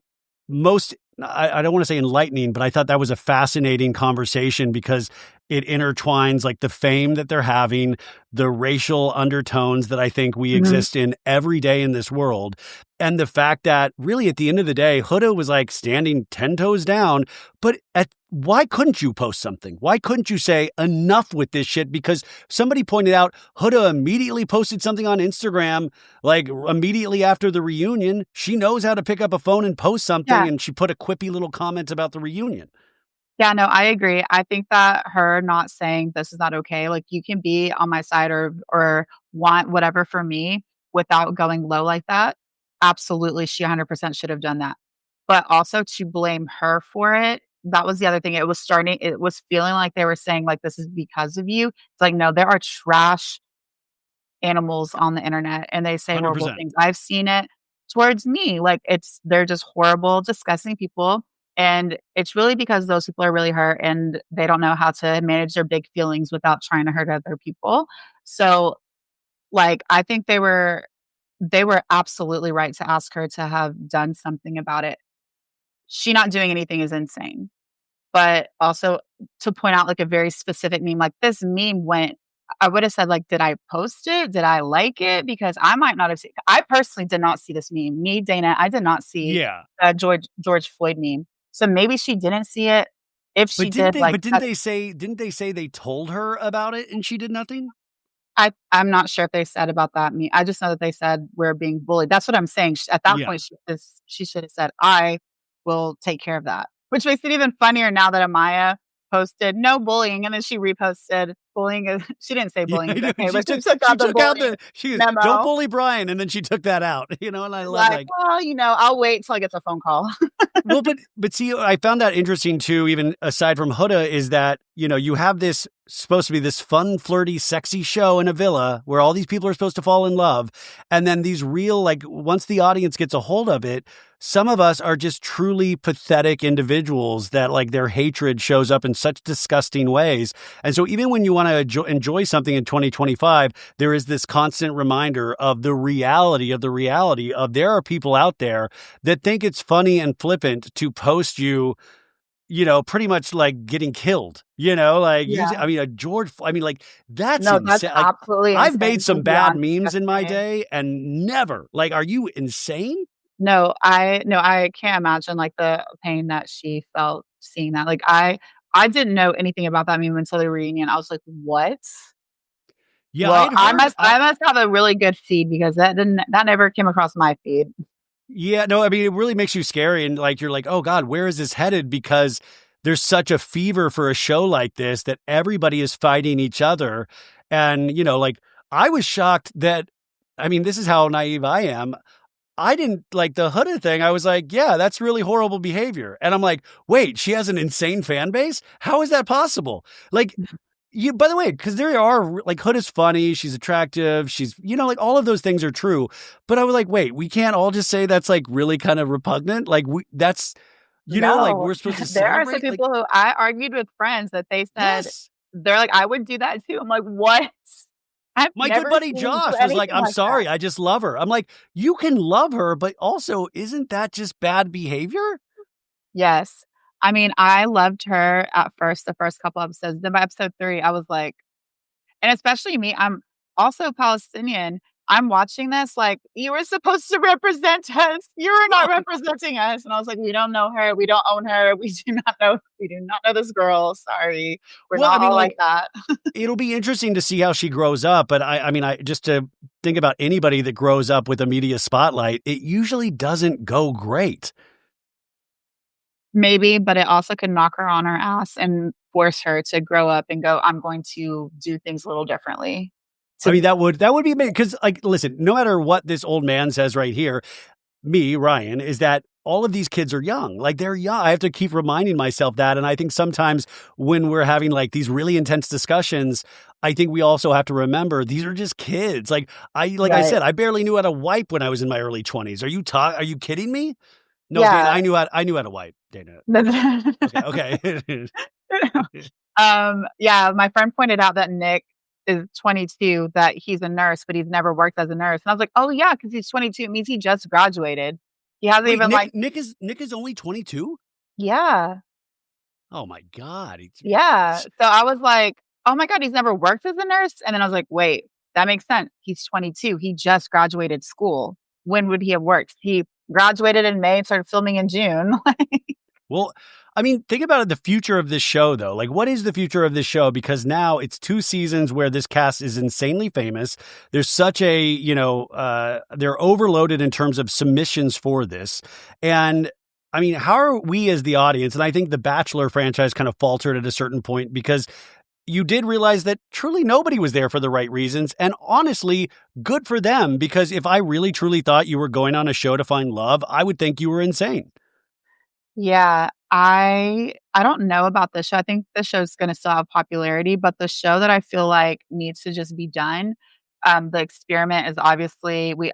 most, I don't want to say enlightening, but I thought that was a fascinating conversation because it intertwines like the fame that they're having, the racial undertones that I think we Mhm. exist in every day in this world. And the fact that really at the end of the day, Huda was like standing 10 toes down, but why couldn't you post something? Why couldn't you say enough with this shit? Because somebody pointed out Huda immediately posted something on Instagram, like immediately after the reunion. She knows how to pick up a phone and post something. Yeah. And she put a quippy little comment about the reunion. Yeah, no, I agree. I think that her not saying this is not okay, like you can be on my side or want whatever for me without going low like that. Absolutely, she 100% should have done that. But also to blame her for it that was the other thing. It was feeling like they were saying, like, "This is because of you." It's like, no, there are trash animals on the internet, and they say horrible 100%. things. I've seen it towards me, like, they're just horrible, disgusting people, and it's really because those people are really hurt, and they don't know how to manage their big feelings without trying to hurt other people. So, like, I think they were absolutely right to ask her to have done something about it. She not doing anything is insane. But also to point out, like, a very specific meme, like, this meme went I would have said, like, "Did I post it? Did I like it?" Because I might not have seen I personally did not see this meme. Me, Dana, I did not see Yeah. the George Floyd meme. So maybe she didn't see it. If she did, like, Didn't they say they told her about it and she did nothing? I'm not sure if they said about that meme. I just know that they said, "We're being bullied." That's what I'm saying. Sh At that Yeah. point, she should have said, "I will take care of that." Which makes it even funnier now that Amaya posted, "No bullying," and then she reposted, "Bullying is" she didn't say Yeah, bullying I is know. okay, but she took out the bullying "Don't memo. bully Brian," and then she took that out, and I love, Like, like, "Well, I'll wait till I get the phone call." well, but see, I found that interesting too, even aside from Huda, is that, you have this supposed to be this fun, flirty, sexy show in a villa where all these people are supposed to fall in love. And then these real, like, once the audience gets a hold of it, some of us are just truly pathetic individuals that, like, their hatred shows up in such disgusting ways. And so even when you want to enjoy something in 2025, there is this constant reminder of the reality of there are people out there that think it's funny and flippant to post you, pretty much like getting killed, like using, Yeah. like that's No, that's insane. Like absolutely I've made insane to some be bad honest, memes in my disgusting. day and never like, are you insane? No, I can't imagine, like, the pain that she felt seeing that. Like, I didn't know anything about that meme until the reunion. I was like, "What?" Yeah, I Well, had heard, I must have a really good feed because that never came across my feed. yeah, no, I mean, it really makes you scary and like, you're like, oh God, where is this headed? Because there's such a fever for a show like this that everybody is fighting each other. And, like I was shocked that, I mean, this is how naive I am. I didn't like the Huda thing. I was like, yeah, that's really horrible behavior. And I'm like, wait, she has an insane fan base? How is that possible? Like, by the way, because there are like Huda's funny, she's attractive, she's, like all of those things are true. But I was like, wait, we can't all just say that's like really kind of repugnant. Like, that's, like No, we're supposed to there are some celebrate. Like, people who I argued with friends that they said yes. they're like, "I would do that too." I'm like, "What?" I've My good never buddy seen you do Josh was like, anything I'm like that. sorry, I just love her. I'm like, you can love her, but also, isn't that just bad behavior? Yes. I mean, I loved her at first, the first couple episodes. Then by episode 3, I was like and especially me, I'm also Palestinian. I'm watching this like, "You were supposed to represent us. You are not representing us." And I was like, "We don't know her. We don't own her. We do not know this girl. Sorry. We're Well, I not mean, all like like, that." it'll be interesting to see how she grows up, but I mean, I just to think about anybody that grows up with a media spotlight, it usually doesn't go great. Maybe, but it also could knock her on her ass and force her to grow up and go, "I'm going to do things a little differently." I To mean, that would be because, like, listen, no matter what this old man says right here, me, Ryan, is that all of these kids are young. Like they're young. I have to keep reminding myself that. And I think sometimes when we're having like these really intense discussions, I think we also have to remember these are just kids. Like I Right. said, I barely knew how to wipe when I was in my early 20s. Are you kidding me? No, Dana, Yeah. I knew how to wipe, Dana. Okay, okay. Yeah, my friend pointed out that Nick is 22, that he's a nurse, but he's never worked as a nurse. And I was like, "Oh, yeah, because he's 22, it means he just graduated." He hasn't Wait, even, like Nick is only 22? Yeah, Oh my God. yeah. So I was like, "Oh my god, he's never worked as a nurse?" And then I was like, "Wait, that makes sense. He's 22, he just graduated school. When would he have worked? He graduated in May and started filming in June." Well, I mean, think about it, the future of this show, though. Like, what is the future of this show? Because now it's 2 seasons where this cast is insanely famous. There's such a, they're overloaded in terms of submissions for this. And I mean, how are we as the audience? And I think the Bachelor franchise kind of faltered at a certain point because you did realize that truly nobody was there for the right reasons. And honestly, good for them, because if I really truly thought you were going on a show to find love, I would think you were insane. Yeah, I don't know about this show. I think the show's gonna still have popularity, but the show that I feel like needs to just be done, the experiment is obviously we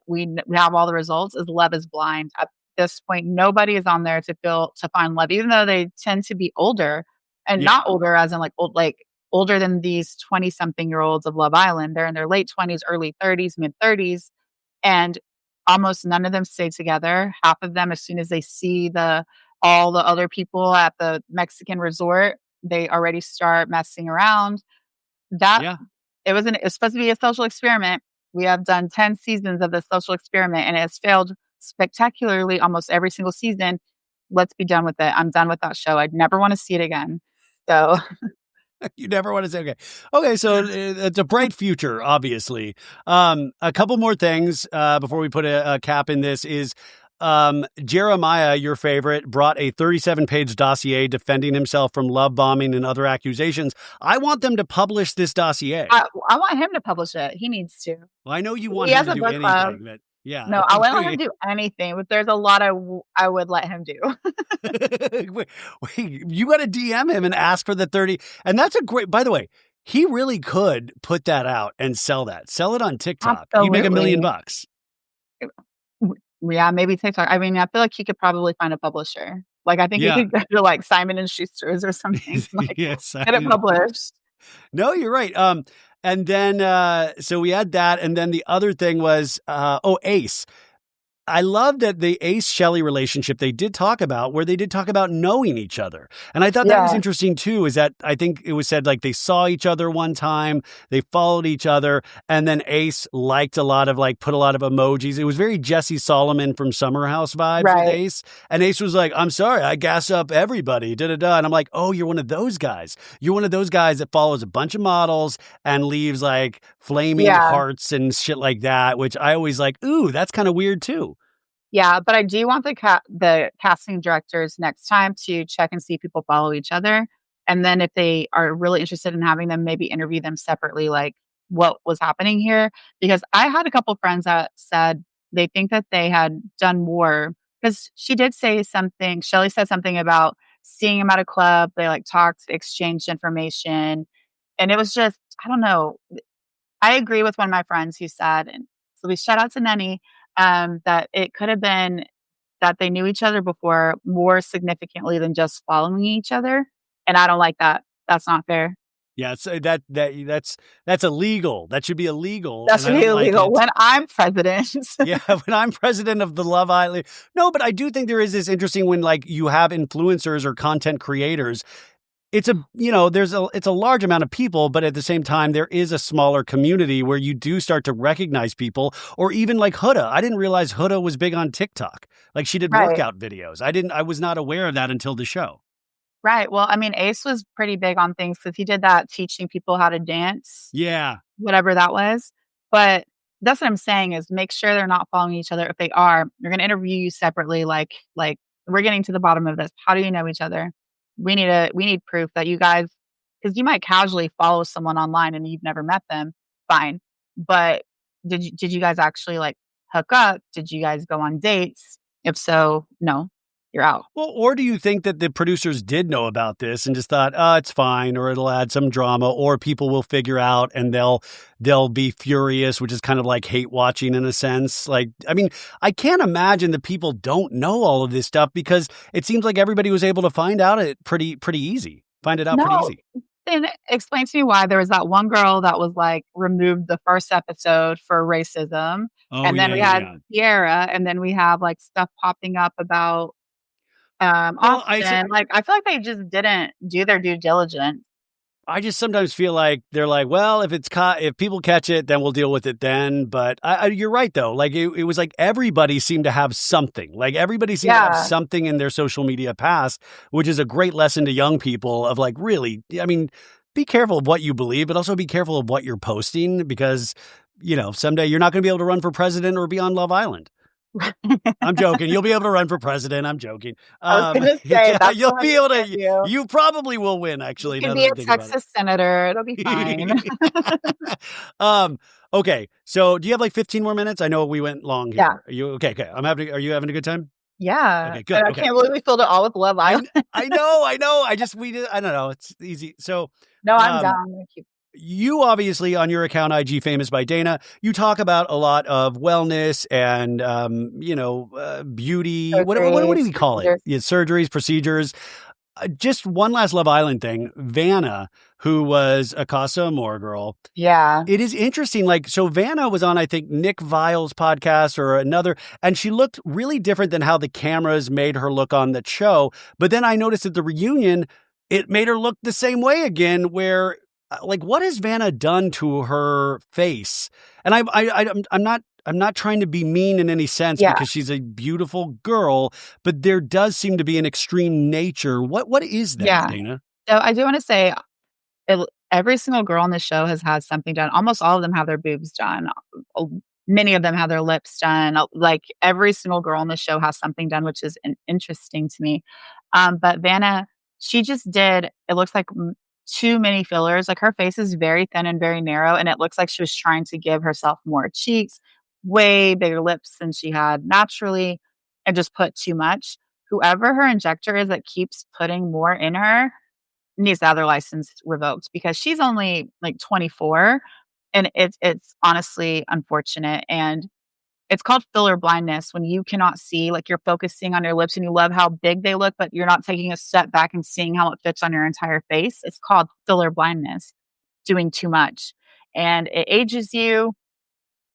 have all the results, is Love is Blind. At this point, nobody is on there to find love, even though they tend to be older, and Yeah. not older as in, like, older than these 20-something-year-olds of Love Island. They're in their late 20s, early 30s, mid-30s, and almost none of them stay together. Half of them, as soon as they see all the other people at the Mexican resort, they already start messing around. That Yeah. it's supposed to be a social experiment. We have done 10 seasons of the social experiment, and it has failed spectacularly almost every single season. Let's be done with it. I'm done with that show. I'd never wanna see it again. So, You never want to say, okay. Okay, so it's a bright future, obviously. A couple more things before we put a cap in this is Jeremiah, your favorite, brought a 37-page dossier defending himself from love bombing and other accusations. I want them to publish this dossier. I want him to publish it. He needs to. Well, I know you He want him has to a do book club. anything, but yeah. No, I wouldn't let him do anything, but there's a lot I would let him do. Wait, you got to DM him and ask for the 30. And that's a great, by the way, he really could put that out and sell that. Sell it on TikTok. You make $1 million. Yeah, maybe TikTok. I mean, I feel like he could probably find a publisher. Like, I think he Yeah. could go to, like, Simon& and Schuster's or something, like, Yes. get it published. No, you're right. And then, so we had that. And then the other thing was, Ace. I love that the Ace-Shelley relationship they did talk about, where they did talk about knowing each other. And I thought that was Yeah. interesting too, is that I think it was said like they saw each other one time, they followed each other, and then Ace liked a lot of put a lot of emojis. It was very Jesse Solomon from Summer House vibes with Right. Ace. And Ace was like, I'm sorry, I gas up everybody, da-da-da. And I'm like, oh, you're one of those guys. You're one of those guys that follows a bunch of models and leaves like flaming Yeah. hearts and shit like that, which I always like, ooh, that's kind of weird too. Yeah, but I do want the casting directors next time to check and see if people follow each other, and then if they are really interested in having them, maybe interview them separately, like, what was happening here? Because I had a couple friends that said they think that they had done more, because she did say something Shelley said something about seeing him at a club, they, like, talked, exchanged information, and it was just I don't know. I agree with one of my friends who said, and so we shout out to Nenny, that it could have been that they knew each other before more significantly than just following each other, and I don't like that. That's not fair. Yeah, so that's illegal. That should be illegal. That should and I be don't like illegal it. when I'm president. Yeah, when I'm president of the Love Island. No, but I do think there is this interesting when you have influencers or content creators. It's it's a large amount of people, but at the same time, there is a smaller community where you do start to recognize people, or even like Huda. I didn't realize Huda was big on TikTok. Like she did Right. workout videos. I was not aware of that until the show. Right. Well, I mean, Ace was pretty big on things because he did that teaching people how to dance, Yeah. whatever that was. But that's what I'm saying is make sure they're not following each other. If they are, they're going to interview you separately. Like we're getting to the bottom of this. How do you know each other? We need proof that you guys, because you might casually follow someone online and you've never met them. Fine. But did you guys actually like hook up? Did you guys go on dates? If so, no, you're out. Well, or do you think that the producers did know about this and just thought, it's fine, or it'll add some drama, or people will figure out and they'll be furious, which is kind of like hate watching in a sense. Like, I mean, I can't imagine that people don't know all of this stuff because it seems like everybody was able to find out it pretty easy. Find it out pretty easy. Then explain to me why there was that one girl that was like removed the first episode for racism. Oh, And then we had yeah. Kiara, and then we have like stuff popping up about Well, Austin. I feel like they just didn't do their due diligence. I just sometimes feel like they're like, well, if people catch it, then we'll deal with it then. But you're right, though. Like it was like everybody seemed to have something. Like everybody seemed to have something in their social media past, which is a great lesson to young people of like, really, I mean, be careful of what you believe, but also be careful of what you're posting because, someday you're not going to be able to run for president or be on Love Island. I'm joking. You'll be able to run for president. I'm joking. I was going to say, that's you'll what be I'm able to. gonna do. You probably will win. Actually, You can now be that a I'm thinking about Texas senator. It'll be fine. it. Okay. So, do you have like 15 more minutes? I know we went long here. Yeah. Are you okay? Okay. Are you having a good time? Yeah, Okay, and good. I Okay. can't believe we filled it all with Love I Island. kn I know, I know. I don't know. It's easy. So, No, I'm down. um, I'm gonna keep you obviously on your account, IG Famous by Dana, you talk about a lot of wellness and, beauty. What do surgeries, we call it? procedures. Yeah, surgeries, procedures. Just one last Love Island thing. Vanna, who was a Casa Amor girl, Yeah, it is interesting. Like, so Vanna was on, I think, Nick Vile's podcast or another, and she looked really different than how the cameras made her look on that show. But then I noticed at the reunion, it made her look the same way again, where, like, what has Vanna done to her face? And I'm not trying to be mean in any sense yeah, because she's a beautiful girl, but there does seem to be an extreme nature. What is that, yeah. Dana? So I do wanna say every single girl on the show has had something done. Almost all of them have their boobs done. Uh, Many of them have their lips done. Like every single girl on the show has something done, which is interesting to me. But Vanna, she just did. It looks like too many fillers. Like her face is very thin and very narrow, and it looks like she was trying to give herself more cheeks, way bigger lips than she had naturally, and just put too much. Whoever her injector is that keeps putting more in her needs to have their license revoked because she's only like 24, and it's honestly unfortunate, and it's called filler blindness when you cannot see, like, you're focusing on your lips and you love how big they look, but you're not taking a step back and seeing how it fits on your entire face. It's called filler blindness, doing too much, and it ages you.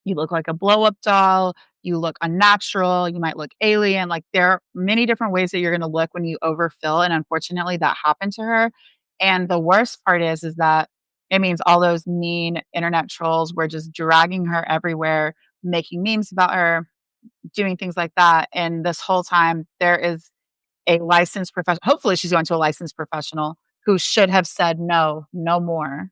You look like a blow up doll. You look unnatural. You might look alien. Like there are many different ways that you're going to look when you overfill. And unfortunately, that happened to her. And the worst part is that it means all those mean internet trolls were just dragging her everywhere, making memes about her, doing things like that. And this whole time, there is a licensed professional. Hopefully, she's going to a licensed professional who should have said no, no more,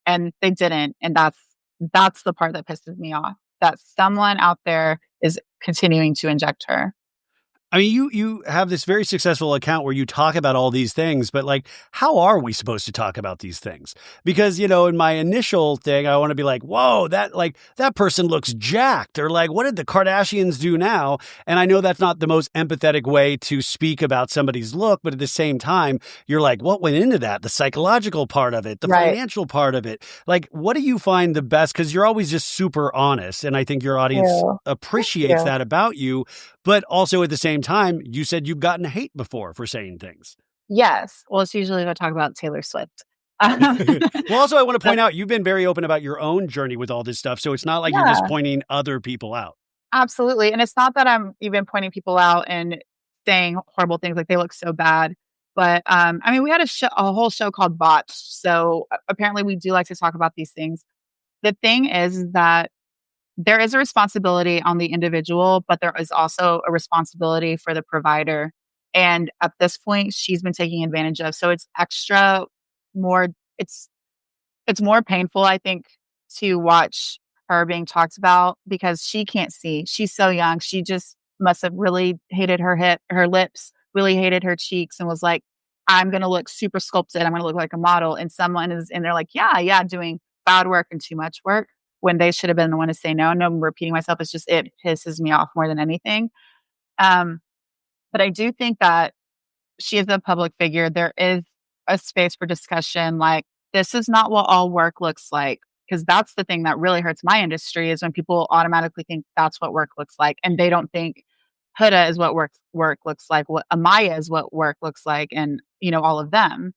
and they didn't, and that's the part that pisses me off, that someone out there is continuing to inject her. I mean, you have this very successful account where you talk about all these things, but like, how are we supposed to talk about these things? Because, in my initial thing, I want to be like, whoa, that person looks jacked, or like, what did the Kardashians do now? And I know that's not the most empathetic way to speak about somebody's look, but at the same time, you're like, what went into that? The psychological part of it, the Right. financial part of it. Like, what do you find the best? Because you're always just super honest. And I think your audience Ew. Thank appreciates you. that about you. But also at the same time, you said you've gotten hate before for saying things. Yes. Well, it's usually if I talk about Taylor Swift. Um, Well, also, I want to but point out you've been very open about your own journey with all this stuff. So it's not like you're just yeah, pointing other people out. absolutely, and it's not that I'm even pointing people out and saying horrible things like they look so bad, but, I mean, we had a whole show called Botched, so, apparently we do like to talk about these things. The thing is that there is a responsibility on the individual, but there is also a responsibility for the provider. And at this point, she's been taking advantage of. So it's extra more it's it's more painful, I think, to watch her being talked about because she can't see. She's so young. She just must have really hated her lips, really hated her cheeks, and was like, I'm gonna look super sculpted. I'm gonna look like a model. And someone is and they're like, yeah, yeah, doing bad work and too much work when they should have been the one to say no. No, I'm repeating myself. It's just it pisses me off more than anything. Um, but I do think that she is a public figure. There is a space for discussion. Like, this is not what all work looks like. Because that's the thing that really hurts my industry is when people automatically think that's what work looks like. And they don't think Huda is what work looks like, what Amaya is what work looks like, and all of them.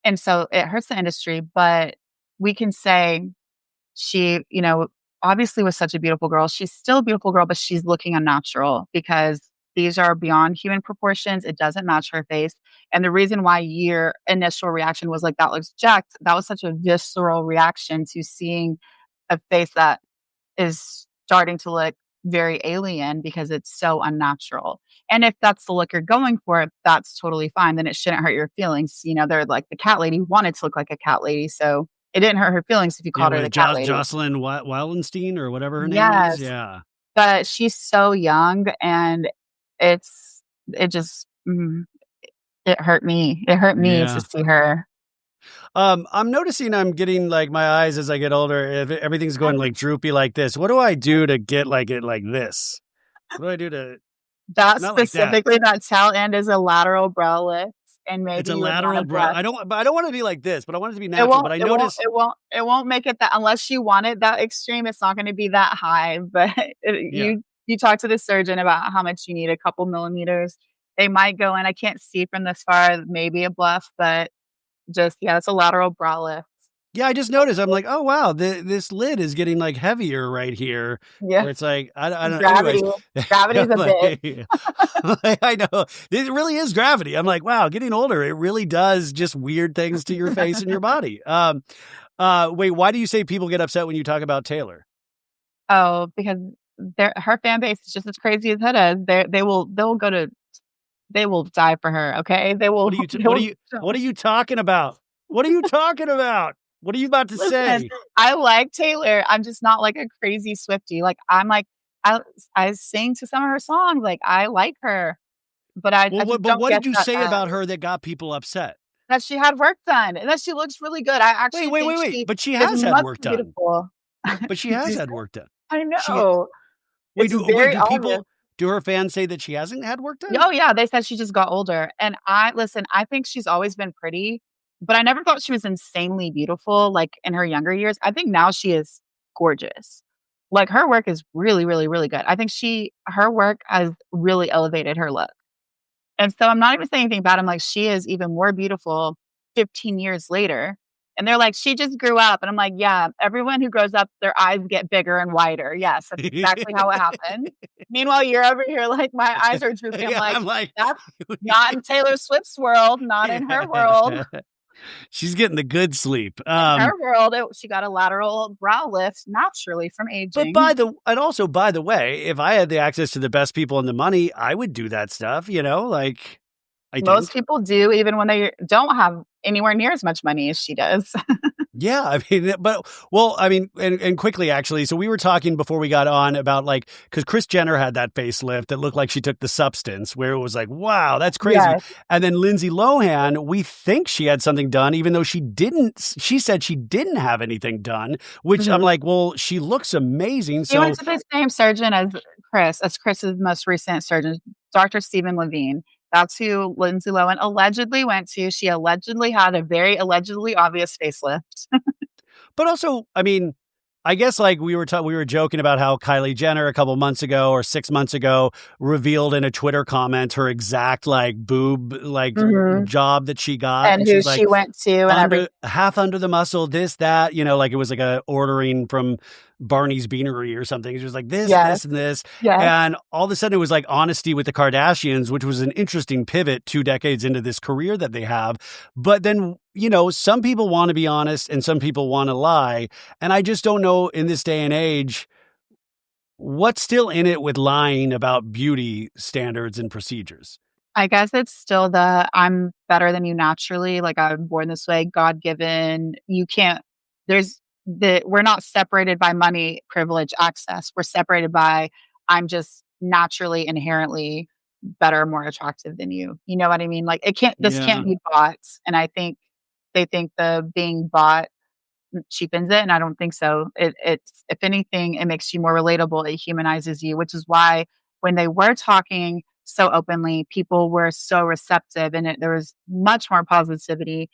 And so it hurts the industry, but we can say she, obviously was such a beautiful girl. She's still a beautiful girl, but she's looking unnatural because these are beyond human proportions. It doesn't match her face. And the reason why your initial reaction was like, that looks jacked, that was such a visceral reaction to seeing a face that is starting to look very alien because it's so unnatural. And if that's the look you're going for, that's totally fine. Then it shouldn't hurt your feelings. They're like the cat lady wanted to look like a cat lady. So it didn't hurt her feelings if you Yeah, called her with the cat lady. Jocelyn Weilenstein or whatever her name is. Yes. Yeah. But she's so young and it just, it hurt me. It hurt me to Yeah. see her. I'm noticing I'm getting like my eyes as I get older. If everything's going like droopy like this, what do I do to get like it like this? What do I do to? That Not like that. specifically, that tail end is a lateral brow lift, and It's maybe a you would wanna lateral brow. blush. I don't want to be like this, but I want it to be It natural. won't But I it won't notice, it won't it won't make it that unless you want it that extreme, it's not gonna be that high, but yeah. you talk to the surgeon about how much you need, a couple millimeters. They might go in, I can't see from this far, maybe a bluff, but just yeah, it's a lateral brow lift. Yeah, I just noticed. I'm like, oh wow, this lid is getting like heavier right here. Yeah, Where it's like, I don't. gravity. Anyways, Gravity's a like, bitch. like, I know it really is gravity. I'm like, wow, getting older, it really does just weird things to your face and your body. Wait, why do you say people get upset when you talk about Taylor? Oh, because her fan base is just as crazy as it is. They will die for her, okay? They will they will What are you talking about? What are you talking about? What are you about to listen, say? I like Taylor, I'm just not like a crazy Swiftie, like, I'm like, I I sing to some of her songs, like, I like her, but I Well, just but don't what get did you say about her that got people upset? that she had work done, and that she looks really good. I actually think Wait. she But she is has had much work done. beautiful. But she Did has you had say? work done. I She know. It's wait, very obvious. do her fans say that she hasn't had work done? Oh, yeah, they said she just got older, and I think she's always been pretty, but I never thought she was insanely beautiful, like, in her younger years. I think now she is gorgeous. Like, her work is really, really, really good. I think her work has really elevated her look, and so I'm not even saying anything bad, I'm like, she is even more beautiful 15 years later, and they're like, "She just grew up," and I'm like, "Yeah, everyone who grows up, their eyes get bigger and wider. Yes, that's exactly how it happened." Meanwhile, you're over here like, "My eyes are droopy." I'm Yeah, like, I'm like, "That's not in Taylor Swift's world, not in her world." yeah. She's getting the good sleep. In her world, she got a lateral brow lift naturally from But aging. also by the way, if I had the access to the best people and the money, I would do that stuff, like I Most don't. people do even when they don't have anywhere near as much money as she does. Yeah, I mean, but well, I mean, and quickly actually. So we were talking before we got on about like because Kris Jenner had that facelift that looked like she took the substance, where it was like, wow, that's crazy. Yes. And then Lindsay Lohan, we think she had something done, even though she didn't. She said she didn't have anything done, which I'm Mhm. like, well, she looks amazing. She went So to the same surgeon as Chris's most recent surgeon, Dr. Stephen Levine. That's who Lindsay Lohan allegedly went to. She allegedly had a very allegedly obvious facelift. But also, I mean, I guess like we were joking about how Kylie Jenner a couple months ago or 6 months ago revealed in a Twitter comment her exact like boob like Mhm. job that she got, And and who she's she like went to and under everything. half under the muscle, this that like it was like a ordering from Barney's Beanery or something. She was like Yes, and this, yes. and all of a sudden it was like honesty with the Kardashians, which was an interesting pivot 2 decades into this career that they have. But then some people want to be honest and some people want to lie. And I just don't know in this day and age what's still in it with lying about beauty standards and procedures. I guess it's still the I'm better than you naturally, like, I'm born this way, God-given. You can't there's we're not separated by money, privilege, access. We're separated by I'm just naturally, inherently better, more attractive than you. You know what I mean? Like, this Yeah. can't be bought, and I think they think the being bought cheapens it, and I don't think so. It's if anything, it makes you more relatable, it humanizes you, which is why when they were talking so openly, people were so receptive, and there was much more positivity,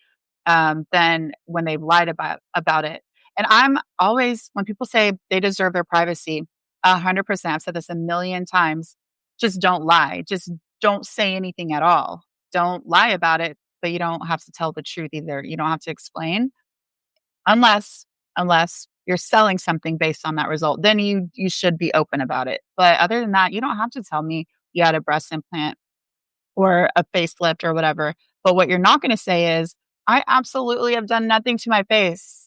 than when they lied about it. And I'm always when people say they deserve their privacy, 100%, I've said this a million times, just don't lie. Just don't say anything at all. Don't lie about it, but you don't have to tell the truth either. You don't have to explain. Unless unless you're selling something based on that result, then you should be open about it. But other than that, you don't have to tell me you had a breast implant or a facelift or whatever. But what you're not gonna say is, "I absolutely have done nothing to my face."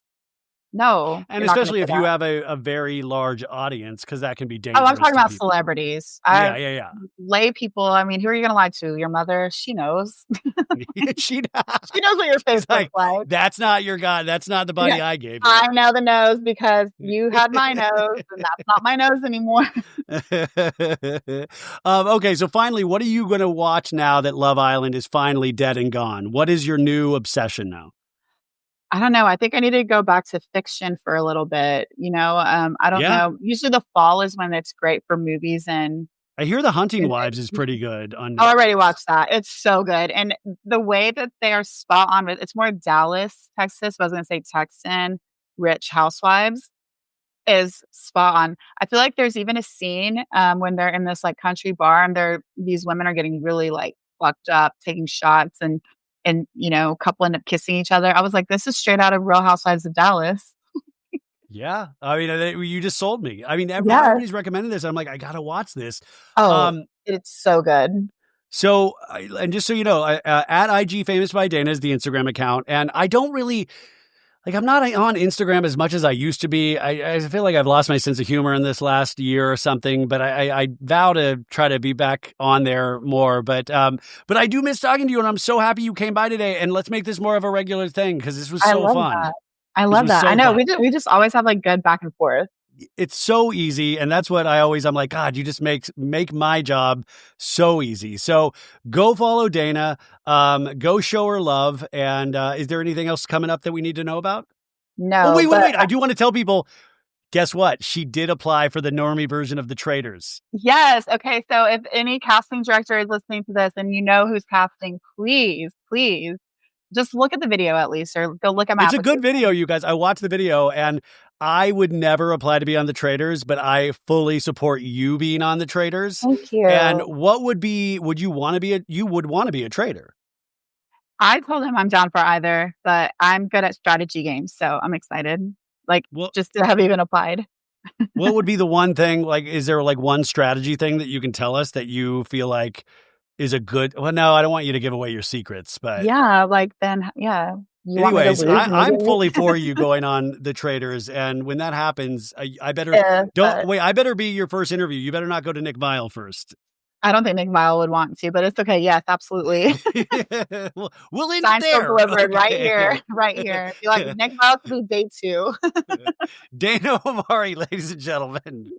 No, And you're not gonna especially say if you that. have a very large audience, because that can be Oh, I'm dangerous talking to about people. celebrities. Yeah, I yeah, lay people, I mean, who are you gonna lie to? Your mother? She knows. yeah. She knows what your face She's looks like, like. that's not your guy. That's not the Yeah. body I gave you. I know the nose because you had my nose, and that's not my nose anymore. Okay, so finally, what are you going to watch now that Love Island is finally dead and gone? What is your new obsession now? I don't know, I think I need to go back to fiction for a little bit, I don't Yeah, know. Usually the fall is when it's great for movies and I hear The Hunting And Wives is pretty good on I already Netflix. watched that. It's so good, and the way that they are spot on with it's more Dallas, Texas, but I was gonna say Texan rich housewives is spot on. I feel like there's even a scene, when they're in this, like, country bar and these women are getting really, like, fucked up, taking shots and, a couple end up kissing each other. I was like, "This is straight out of Real Housewives of Dallas." Yeah, I mean, you just sold me. I mean, Yes. everybody's recommending this. I'm like, I gotta watch this. Oh, Um, it's so good. so, and just so you know, at IG Famous by Dana is the Instagram account, and I don't really like. I'm not on Instagram as much as I used to be. I feel like I've lost my sense of humor in this last year or something. But I vow to try to be back on there more. But I do miss talking to you, and I'm so happy you came by today. And let's make this more of a regular thing because this was I so love fun. that. I This love was that. I so know fun. we just always have, like, good back and forth. It's so easy, and that's what I'm like, God, you just make my job so easy. So go follow Dana, go show her love. And is there anything else coming up that we need to know about? Oh, No, wait. but I do want to tell people, guess what? She did apply for the normie version of The Traitors. yes, okay, so if any casting director is listening to this and you know who's casting, please, please, just look at the video at least or go look at my It's a good application. video, you guys. I watched the video, and I would never apply to be on The Traitors, but I fully support you being on The Traitors. Thank And you. would you want to be you would want to be a traitor? I told him I'm down for either, but I'm good at strategy games, so I'm excited, like, Well, just to have even applied. what would be the one thing, like, is there like one strategy thing that you can tell us that you feel like is a good, well, no, I don't want you to give away your secrets, but Yeah, like, then yeah. You want me to anyways, lose I'm immediately? fully for you going on The Traitors. And when that happens, I better, Yeah, don't wait, I better be your first interview. You better not go to Nick Vile first. I don't think Nick Viall would want to, but it's okay. Yes, absolutely. We'll end it Signed, sealed, there. delivered right Okay. here, right here. Be like, Nick Viall could be day 2. Dana Omari, ladies and gentlemen.